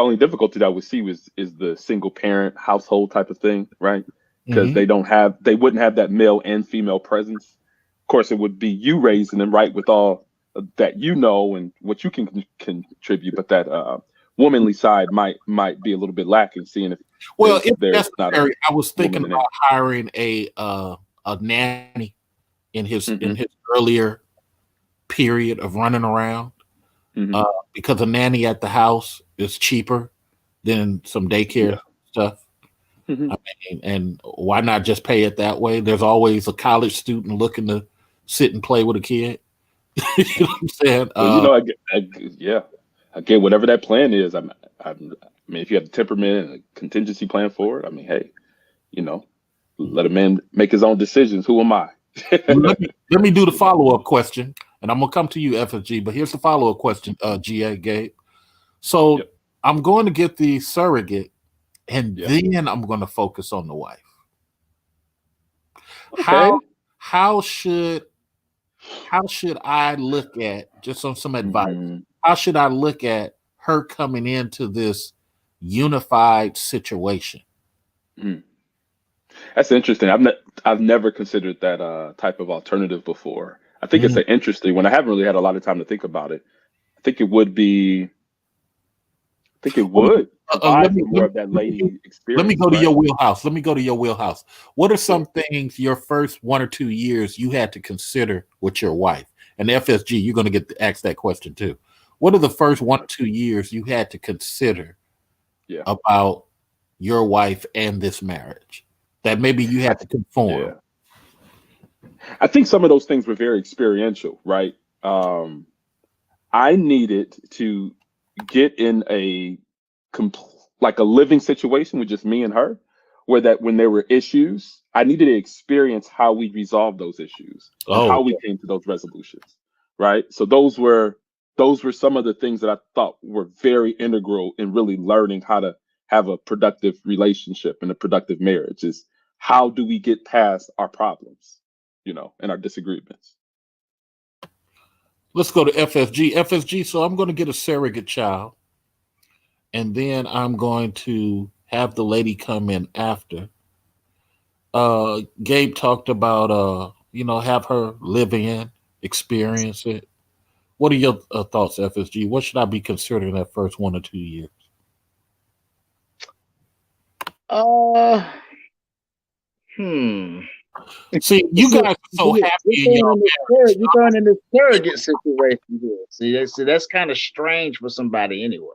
only difficulty that I would see is the single parent household type of thing, right? Because Hmm. they wouldn't have that male and female presence. Of course, it would be you raising them right with all that you know and what you can contribute, but that womanly side might be a little bit lacking, seeing if Well, if there's not a necessary, I was woman thinking in there. about hiring a nanny in his Hmm. earlier period of running around, Hmm. uh, because a nanny at the house is cheaper than some daycare Yeah. stuff. Hmm. I mean, and why not just pay it that way? There's always a college student looking to sit and play with a kid. You know what I'm saying? Well, yeah, I get whatever that plan is. I mean, if you have the temperament and a contingency plan for it, I mean, hey, you know, let a man make his own decisions. Who am I? Let me do the You know. follow up question, and I'm gonna come to you, FSG. But here's the follow up question, GA Gabe. So Yep. I'm going to get the surrogate, and Yeah. then I'm going to focus on the wife. How Okay. how should how should I look at, just on some advice? Hmm. How should I look at her coming into this unified situation? That's interesting. I've never considered that type of alternative before. I think it's Mhm. an interesting one. I haven't really had a lot of time to think about it. I think it would be. I think it Well, would let provide me for more of that lady let me experience, go to right? your wheelhouse. Let me go to your wheelhouse. What are some Sure. things your first 1 or 2 years you had to consider with your wife? And FSG, you're going to get to ask that question too. What are the first one or Okay. 2 years you had to consider Yeah. about your wife and this marriage that maybe you I had to th- conform? yeah. I think some of those things were very experiential, right? Um, I needed to get in a like a living situation with just me and her, where that when there were issues, I needed to experience how we resolved those issues and Oh, how we came to those resolutions, right? So those were some of the things that I thought were very integral in really learning how to have a productive relationship and a productive marriage is how do we get past our problems, and our disagreements. let's go to FSG. FSG, so I'm going to get a surrogate child, and then I'm going to have the lady come in after. Gabe talked about have her live in, experience it. What are your thoughts, FSG? What should I be considering that first 1 or 2 years? Uh, hmm. See, you See, guys are so you're happy in throwing your in this marriage. you're throwing in this surrogate situation here. See, that's kind of strange for somebody anyway.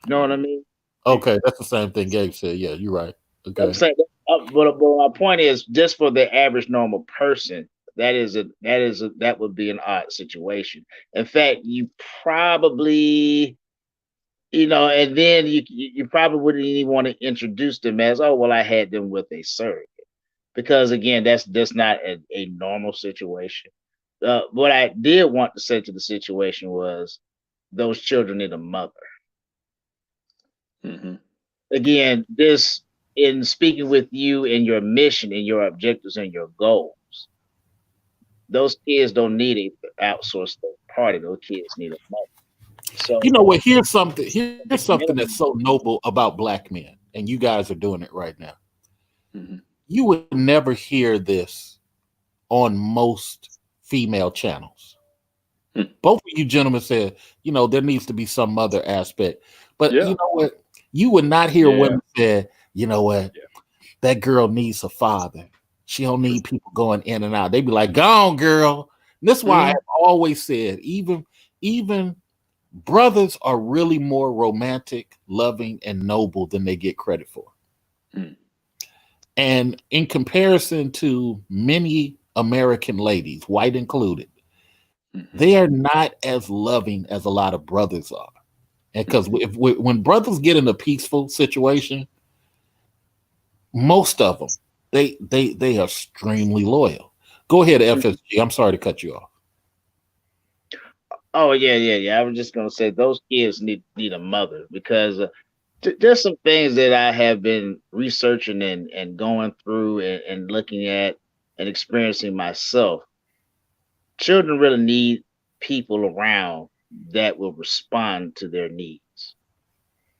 You know what I mean? Okay, that's the same thing Gabe said. Yeah, you're right. I'm Okay. saying, but my point is, just for the average normal person, that would be an odd situation. In fact, you probably, and then you probably wouldn't even want to introduce them as, oh, well, I had them with a surrogate, because again, that's not a normal situation. What I did want to say to the situation was, those children need a mother. Hmm. Again, this in speaking with you and your mission and your objectives and your goals, those kids don't need a outsourced third party. Those kids need a mother. You So know what? Here's something. Here's the something that's so minimum. noble about black men, and you guys are doing it right now. Hmm. You would never hear this on most female channels. Both of you gentlemen said, there needs to be some other aspect. But you Yeah. know what? You would not hear Yeah. women say, you know what? Yeah. That girl needs a father. She don't True. need people going in and out. They'd be like, "Go on, girl." And that's why I have Hmm. always said, even brothers are really more romantic, loving, and noble than they get credit for. Hmm. And in comparison to many American ladies, white included, Hmm. they are not as loving as a lot of brothers are. And because Hmm. when brothers get in a peaceful situation, most of them they are extremely loyal. Go ahead, FSG. I'm sorry to cut you off. Oh yeah. I was just gonna say those kids need a mother, because there's some things that I have been researching and going through and looking at and experiencing myself. children really need people around that will respond to their needs.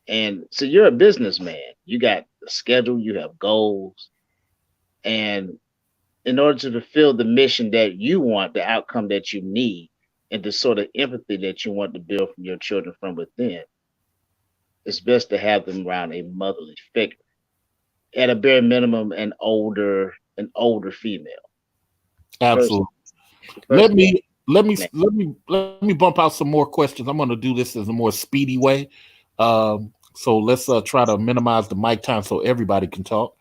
And so you're a businessman. You got a schedule, you have goals, and in order to fulfill the mission that you want, the outcome that you need, and the sort of empathy that you want to build from your children from within, it's best to have them around a motherly figure. At a bare minimum, an older female. First, Absolutely. first man. Let me bump out some more questions. I'm going to do this as a more speedy way. So let's try to minimize the mic time so everybody can talk.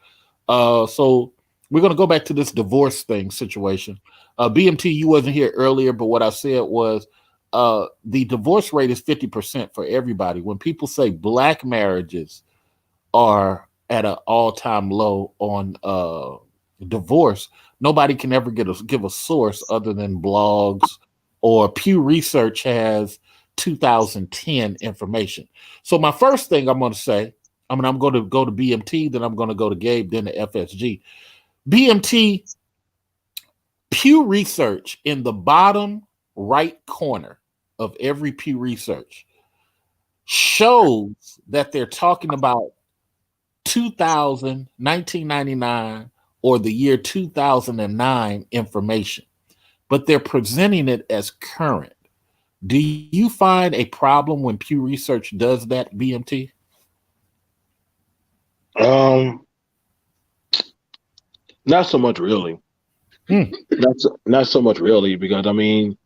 So we're going to go back to this divorce thing situation. BMT, you wasn't here earlier, but what I said was the divorce rate is 50% for everybody. When people say black marriages are at an all-time low on divorce, nobody can ever give a source other than blogs, or Pew Research has 2010 information. So my first thing I'm going to say, I'm going to go to BMT, then I'm going to go to Gabe, then to FSG. BMT, Pew Research, in the bottom right corner of every Pew Research shows that they're talking about 2000, 1999, or the year 2009 information, but they're presenting it as current. Do you find a problem when Pew Research does that, BMT? Um, Not so much really. Hmm. Not so much really, because I mean,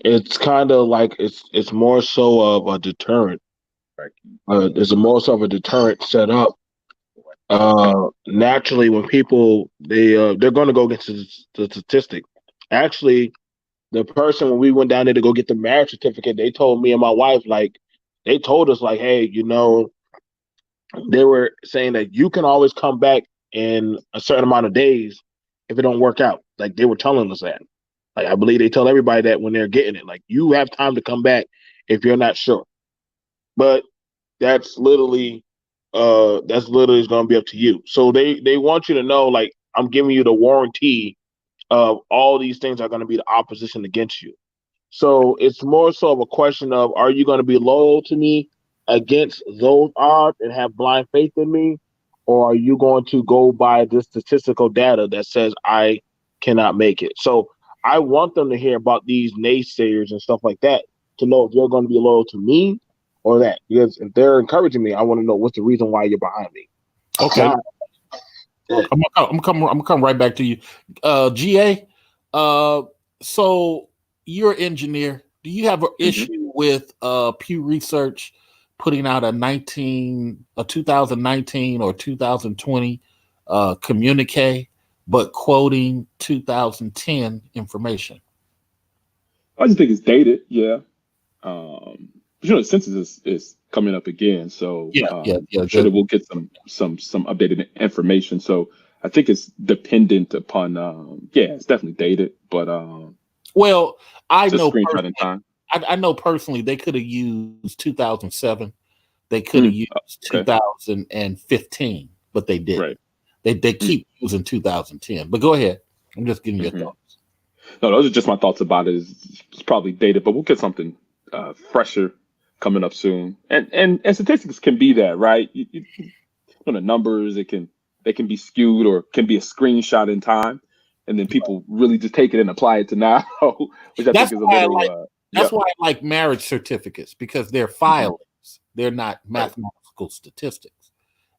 it's kind of like it's more so of a deterrent. There's a more so of a deterrent set up. Naturally, when people they're going to go against the statistic. Actually, the person, when we went down there to go get the marriage certificate, they told me and my wife, like, they told us, like, hey, they were saying that you can always come back in a certain amount of days if it don't work out. Like, they were telling us that. Like, I believe they tell everybody that when they're getting it. Like, you have time to come back if you're not sure. But that's literally going to be up to you. So they want you to know, like, I'm giving you the warranty of all these things are going to be the opposition against you. So it's more so of a question of, are you going to be loyal to me against those odds and have blind faith in me? Or are you going to go by this statistical data that says I cannot make it? So I want them to hear about these naysayers and stuff like that to know if you're going to be loyal to me or that. Because if they're encouraging me, I want to know what's the reason why you're behind me. Okay. Now, I'm come right back to you. GA, so you're an engineer. Do you have an issue with Pew Research putting out a 2019 or 2020 communique, but quoting 2010 information? I just think it's dated. Yeah. But, the census is coming up again, so I'm sure that we'll get some updated information. So I think it's dependent upon. It's definitely dated, but well, I know screenshot in time. I know personally they could have used 2007. They could have used 2015, but they didn't. Right. They keep using 2010. But go ahead. I'm just giving you your thoughts. No, those are just my thoughts about it. It's probably dated, but we'll get something fresher coming up soon. And statistics can be that, right? The numbers, they can be skewed or can be a screenshot in time, and then people really just take it and apply it to now, which I think is a little. That's why I like marriage certificates, because they're filings. They're not mathematical statistics,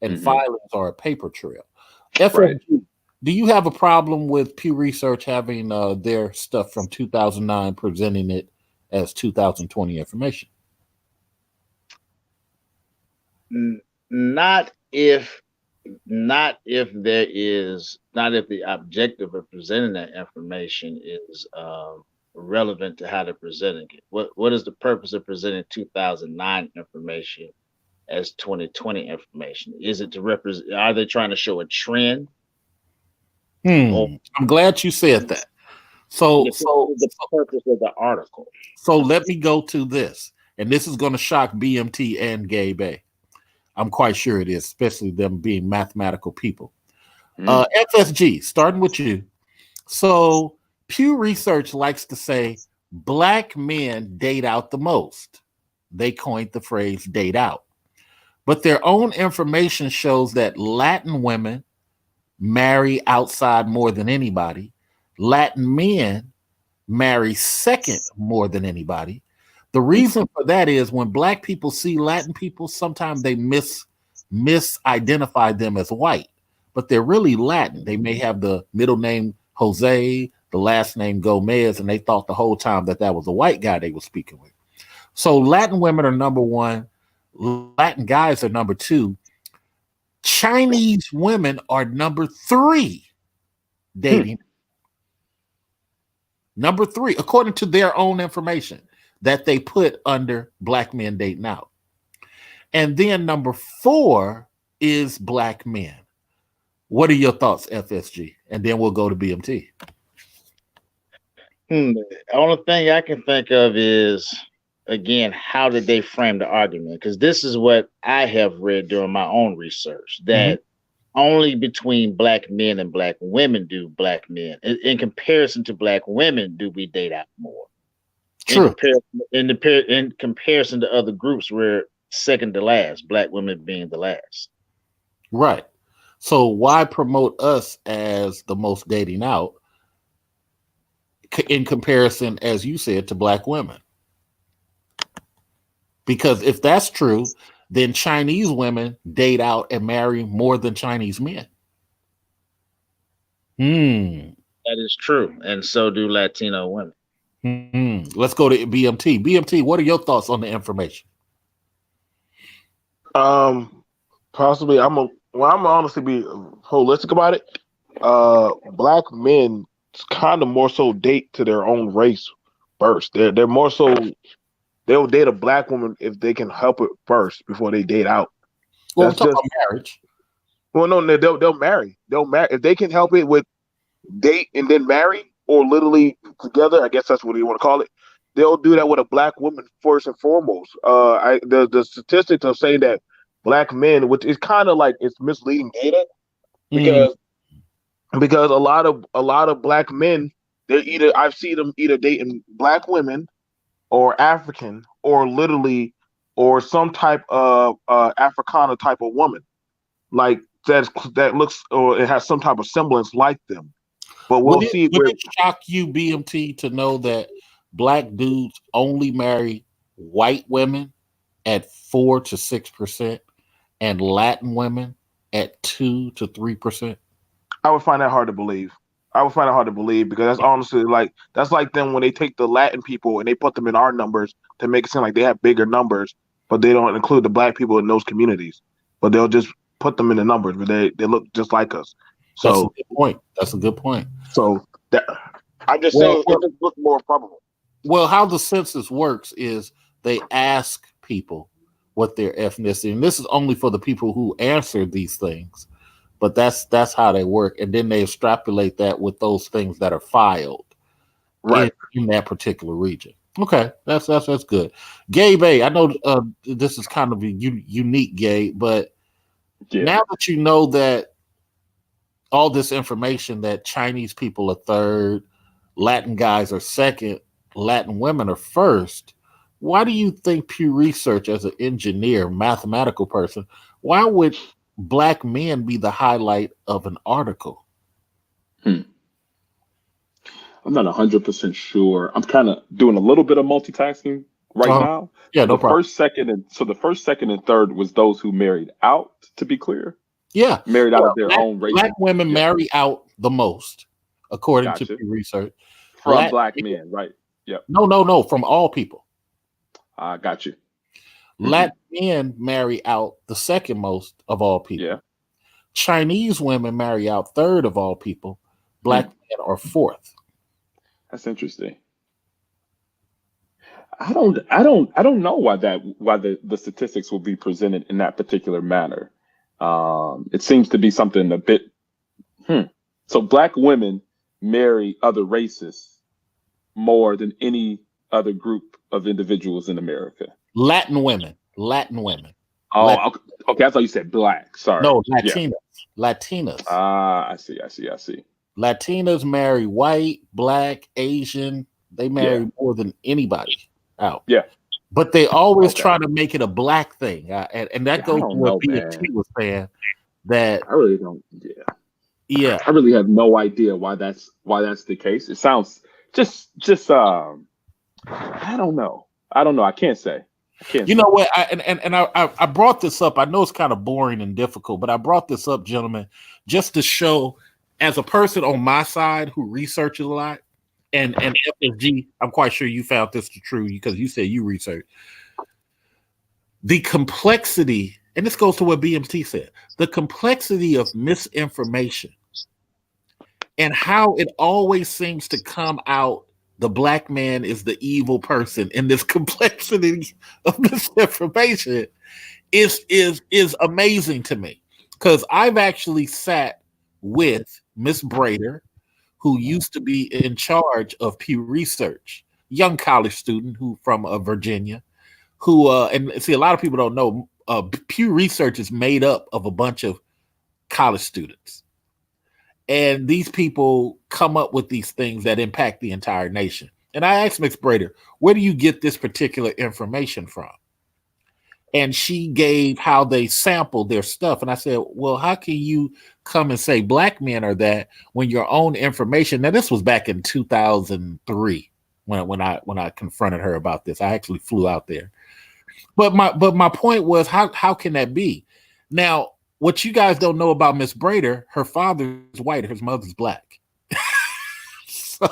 and filings are a paper trail. FFG, do you have a problem with Pew Research having their stuff from 2009 presenting it as 2020 information? Not if the objective of presenting that information is relevant to how they're presenting it. What is the purpose of presenting 2009 information as 2020 information? Is it to represent? Are they trying to show a trend? I'm glad you said that. So the purpose of the article. So let me go to this, and this is going to shock BMT and Gabe A. I'm quite sure it is, especially them being mathematical people. FSG, starting with you. So Pew Research likes to say black men date out the most. They coined the phrase date out. But their own information shows that Latin women marry outside more than anybody. Latin men marry second more than anybody. The reason for that is when black people see Latin people, sometimes they misidentify them as white, but they're really Latin. They may have the middle name Jose, the last name Gomez, and they thought the whole time that that was a white guy they were speaking with. So Latin women are number one. Latin guys are number two. Chinese women are number three dating. Number three, according to their own information that they put under black men dating out. And then number four is black men. What are your thoughts, FSG? And then we'll go to BMT. The only thing I can think of is, again, how did they frame the argument? Because this is what I have read during my own research, that only between black men and black women do black men, in comparison to black women, do we date out more. True. In comparison to other groups, we're second to last, black women being the last. Right. So why promote us as the most dating out in comparison, as you said, to black women? Because if that's true, then Chinese women date out and marry more than Chinese men. That is true. And so do Latino women. Let's go to BMT. BMT, what are your thoughts on the information? Possibly, I'm gonna honestly be holistic about it. Black men kind of more so date to their own race first. They're more so they'll date a black woman if they can help it first before they date out. Well, that's just about marriage. Well, no, they'll marry. They'll marry if they can help it with date and then marry, or literally together. I guess that's what you want to call it. They'll do that with a black woman first and foremost. The statistics are saying that black men, which is kind of like it's misleading data, because a lot of black men, I've seen them either dating black women or African or literally or some type of Africana type of woman, like that looks or it has some type of semblance like them. But we'll see. Would it shock you, BMT, to know that black dudes only marry white women at 4 to 6%, and Latin women at 2 to 3%? I would find that hard to believe. Because that's honestly that's like them when they take the Latin people and they put them in our numbers to make it seem like they have bigger numbers, but they don't include the black people in those communities. But they'll just put them in the numbers, but they look just like us. So That's a good point. So I'm just saying it just looks more probable. Well, how the census works is they ask people what their ethnicity, and this is only for the people who answer these things, but that's how they work, and then they extrapolate that with those things that are filed in that particular region. Okay, that's good. Gabe A, I know this is kind of unique, Gabe, but now that you know that all this information that Chinese people are third, Latin guys are second, Latin women are first, why do you think Pew Research, as an engineer, mathematical person, why would black men be the highlight of an article? I'm not 100% sure. I'm kind of doing a little bit of multitasking right now. Yeah, no problem. The first, second, and third was those who married out, to be clear. Yeah. Married out of their own race. Black women marry out the most, according to Pew Research. From black men, right? Yep. No, from all people. I got you. Latin men marry out the second most of all people. Yeah. Chinese women marry out third of all people. Black men are fourth. That's interesting. I don't know why the statistics will be presented in that particular manner. It seems to be something a bit. So black women marry other races more than any other group of individuals in America. Latin women. Oh, okay. I thought you said black. Sorry. No, Latinas. Latinas. I see. Latinas marry white, black, Asian. They Yeah. marry more than anybody out. Yeah. But they always Okay. try to make it a black thing. And that Yeah, I goes to don't what know, BMT man. was saying that, I really don't. Yeah. yeah, I really have no idea why that's the case. It sounds just I don't know. I don't know. I can't say. I can't you say. know what? I brought this up. I know it's kind of boring and difficult, but I brought this up, gentlemen, just to show, as a person on my side who researches a lot, and FSG, I'm quite sure you found this to true because you said you research the complexity, and this goes to what BMT said, the complexity of misinformation and how it always seems to come out the black man is the evil person in this complexity of misinformation is amazing to me, because I've actually sat with Miss Brader, who used to be in charge of Pew Research, young college student who from Virginia, who and see, a lot of people don't know, Pew Research is made up of a bunch of college students, and these people come up with these things that impact the entire nation. And I asked Miss Brader, where do you get this particular information from? And she gave how they sampled their stuff. And I said, well, how can you come and say black men are that when your own information? Now, this was back in 2003 when I confronted her about this. I actually flew out there. But my point was, how can that be? Now, what you guys don't know about Miss Brader, her father's white, her mother's black. so,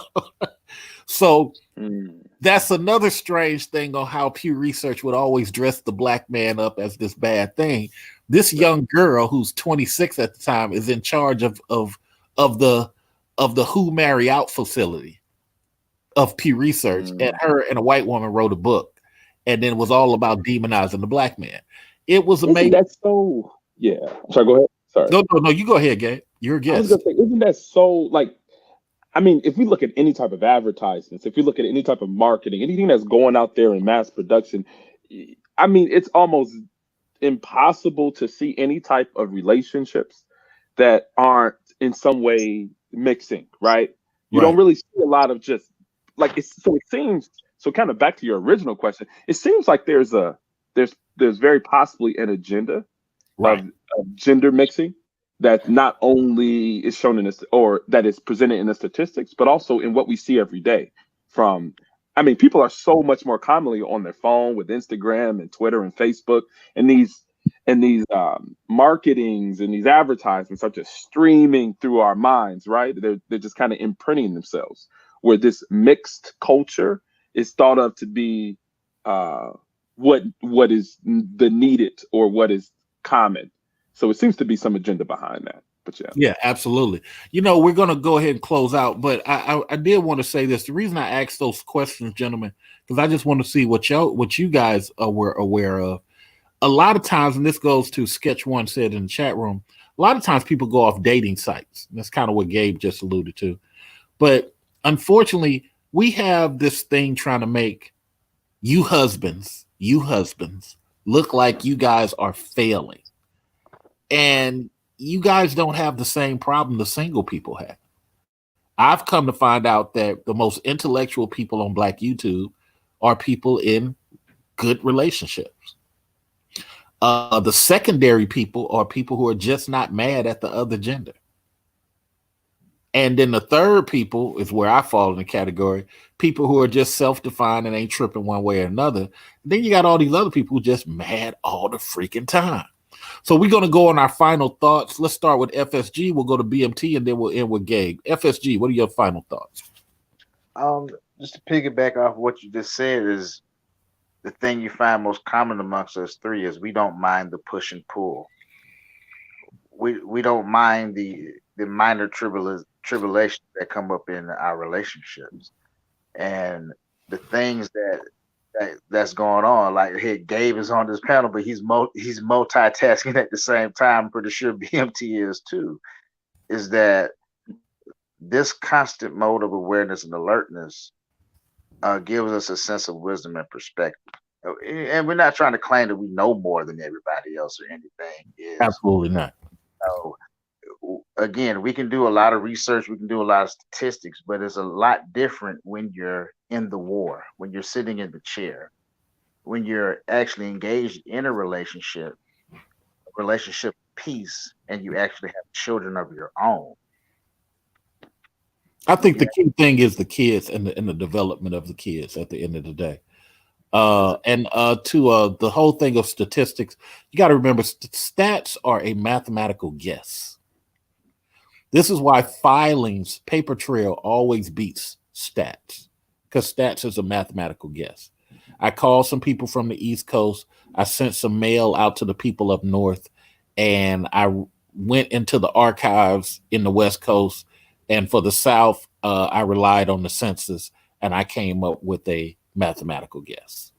so Mm. that's another strange thing on how Pew Research would always dress the black man up as this bad thing. This young girl who's 26 at the time is in charge of the Who Marry Out facility of Pew Research, and Mm. her and a white woman wrote a book, and then it was all about demonizing the black man. It was Isn't amazing. that so? Yeah. I'm sorry. Go ahead. Sorry. No, you go ahead, Gabe. You're a I was gonna guest. say, isn't that so? Like, I mean, if we look at any type of advertisements, if we look at any type of marketing, anything that's going out there in mass production, I mean, it's almost impossible to see any type of relationships that aren't in some way mixing, right? You don't Right, really see a lot of just like it's so it seems so kind of back to your original question, it seems like there's very possibly an agenda right, of gender mixing that not only is shown in this or that is presented in the statistics, but also in what we see every day from I mean, people are so much more commonly on their phone with Instagram and Twitter and Facebook, and these marketings and these advertisements are just streaming through our minds, right? They're just kind of imprinting themselves. Where this mixed culture is thought of to be uh, what is the needed or what is common. So it seems to be some agenda behind that. But yeah. yeah, absolutely. You know, we're gonna go ahead and close out, but I did want to say this. The reason I asked those questions, gentlemen, because I just want to see what you guys were aware of. A lot of times, and this goes to Sketch One said in the chat room, a lot of times people go off dating sites. That's kind of what Gabe just alluded to. But unfortunately, we have this thing trying to make you husbands, look like you guys are failing. And you guys don't have the same problem the single people have. I've come to find out that the most intellectual people on Black YouTube are people in good relationships. The secondary people are people who are just not mad at the other gender. And then the third people is where I fall in the category, people who are just self-defined and ain't tripping one way or another. Then you got all these other people who just mad all the freaking time. So we're going to go on our final thoughts. Let's start with FSG. We'll go to BMT and then we'll end with Gabe. FSG, what are your final thoughts? Um, just to piggyback off what you just said is the thing you find most common amongst us three is we don't mind the push and pull. We don't mind the minor tribulations that come up in our relationships and the things that's going on. Like, hey, Gabe is on this panel, but he's multitasking at the same time. I'm pretty sure BMT is too. Is that this constant mode of awareness and alertness gives us a sense of wisdom and perspective. And we're not trying to claim that we know more than everybody else or anything. Is Absolutely not. you know, again, we can do a lot of research, we can do a lot of statistics, but it's a lot different when you're in the war, when you're sitting in the chair, when you're actually engaged in a relationship peace, and you actually have children of your own. I think the Yeah, key thing is the kids and the development of the kids at the end of the day. And to the whole thing of statistics, you got to remember stats are a mathematical guess. This is why filings, paper trail always beats stats because stats is a mathematical guess. I called some people from the East Coast. I sent some mail out to the people up north, and I went into the archives in the West Coast. And for the South, I relied on the census, and I came up with a mathematical guess.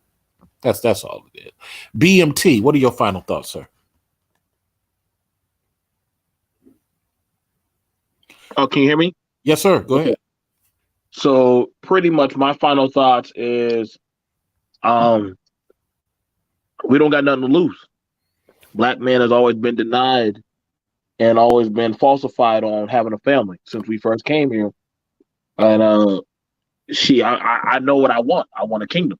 That's all it is. BMT, what are your final thoughts, sir? Oh, can you hear me? Yes, sir. Go Okay. ahead. So pretty much my final thoughts is um we don't got nothing to lose. Black man has always been denied and always been falsified on having a family since we first came here. And I know what I want. I want a kingdom.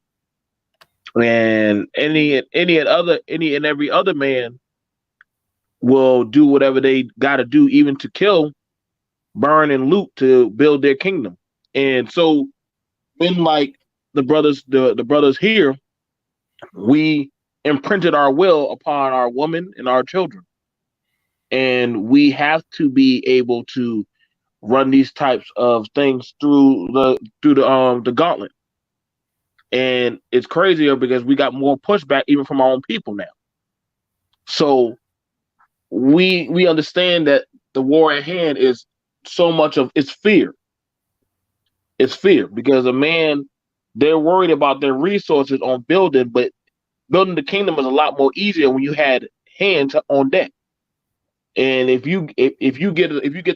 And any and every other man will do whatever they got to do, even to kill, burn, and loot to build their kingdom. And so, when like the brothers here, we imprinted our will upon our woman and our children, and we have to be able to run these types of things through the gauntlet. And it's crazier because we got more pushback even from our own people now. So we understand that the war at hand is so much of it's fear. It's fear because a man, they're worried about their resources on building, but building the kingdom is a lot more easier when you had hands on deck. And if you get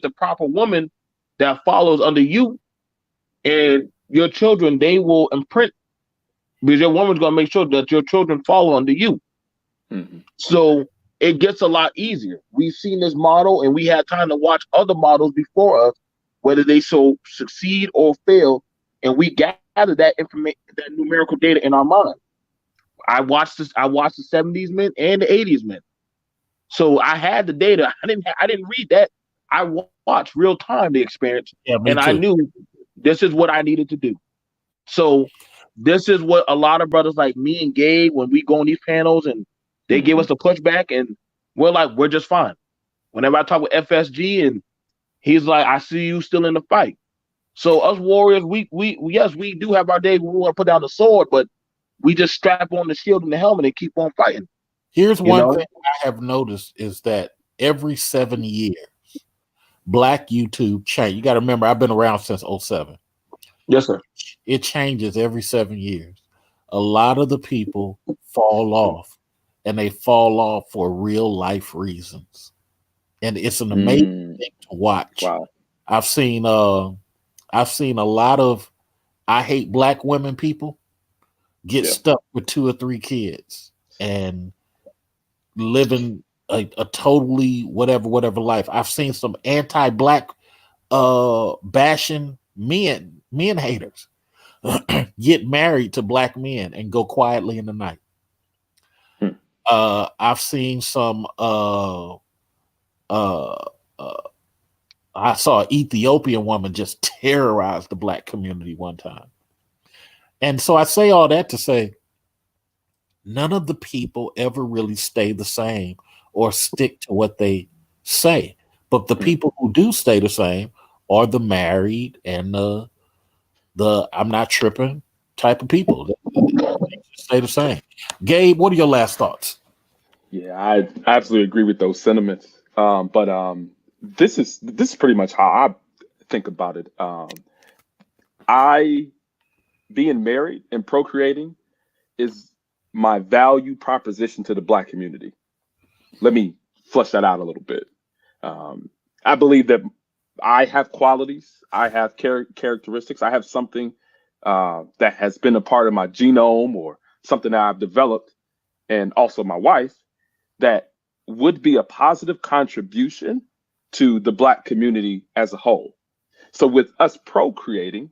the proper woman that follows under you and your children, they will imprint because your woman's gonna make sure that your children follow under you. Mhm. So it gets a lot easier. We've seen this model and we had time to watch other models before us, whether they so succeed or fail, and we gathered that information, that numerical data in our mind. I watched the 70s men and the 80s men. So I had the data. I didn't read that. I watched real time the experience, Yeah, and me I too. knew this is what I needed to do. So this is what a lot of brothers like me and Gabe, when we go on these panels and they give us Mhm. the pushback, and we're like, we're just fine. Whenever I talk with FSG, and he's like, I see you still in the fight. So us warriors, we yes, we do have our days when we want to put down the sword, but we just strap on the shield and the helmet and keep on fighting. Here's You one know? thing I have noticed is that every 7 years, Black YouTube change. You got to remember, I've been around since '07. Yes, sir. It changes every 7 years. A lot of the people fall off, and they fall off for real life reasons, and it's an amazing Mm. thing to watch. Wow. I've seen uh I've seen a lot of I hate black women people get Yeah. stuck with two or three kids and living a totally whatever life. I've seen some anti-black bashing men haters get married to black men and go quietly in the night. Hmm. I've seen some uh I saw an Ethiopian woman just terrorize the black community one time. And so I say all that to say none of the people ever really stay the same or stick to what they say. But the Mm. people who do stay the same are the married and the I'm not tripping type of people. They stay the same. Gabe, what are your last thoughts? Yeah, I absolutely agree with those sentiments. But this is pretty much how I think about it. I being married and procreating is my value proposition to the black community. Let me flesh that out a little bit. Um, I believe that I have qualities, I have characteristics, I have something that has been a part of my genome or something that I've developed, and also my wife that would be a positive contribution to the Black community as a whole. So with us procreating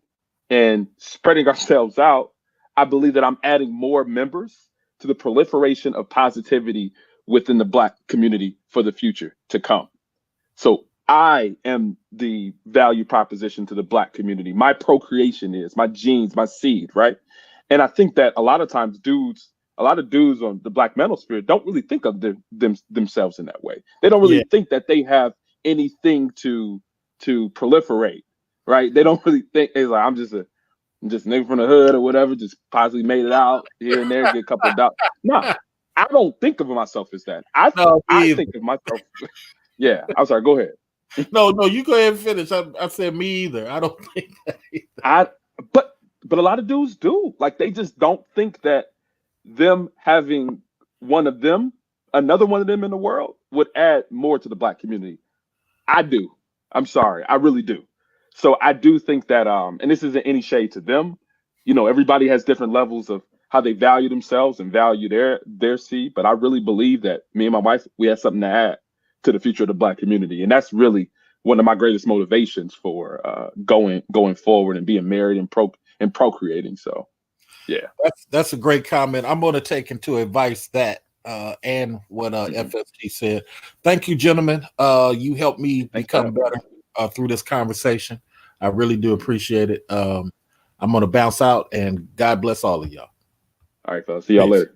and spreading ourselves out, I believe that I'm adding more members to the proliferation of positivity within the Black community for the future to come. So I am the value proposition to the Black community. My procreation is my genes, my seed, right? And I think that a lot of times a lot of dudes on the Black manosphere don't really think of themselves in that way. They don't really Yeah. think that they have anything to proliferate, right? They don't really think it's like I'm just a nigga from the hood or whatever, just possibly made it out here and there, get a couple of dollars. No, I don't think of myself as that. No, me I either. think of myself. Yeah, I'm sorry. Go ahead. No, you go ahead and finish. I said me either. I don't think that either. I but a lot of dudes do. Like they just don't think that them having one of them, another one of them in the world would add more to the Black community. I do. I'm sorry. I really do. So I do think that and this isn't any shade to them. You know, everybody has different levels of how they value themselves and value their seed, but I really believe that me and my wife, we have something to add to the future of the Black community. And that's really one of my greatest motivations for going forward and being married and procreating. So yeah. That's a great comment. I'm going to take into advice that and what FSG said. Thank you, gentlemen. You helped me become better through this conversation. I really do appreciate it. I'm going to bounce out, and God bless all of y'all. All right, fellas. See y'all later.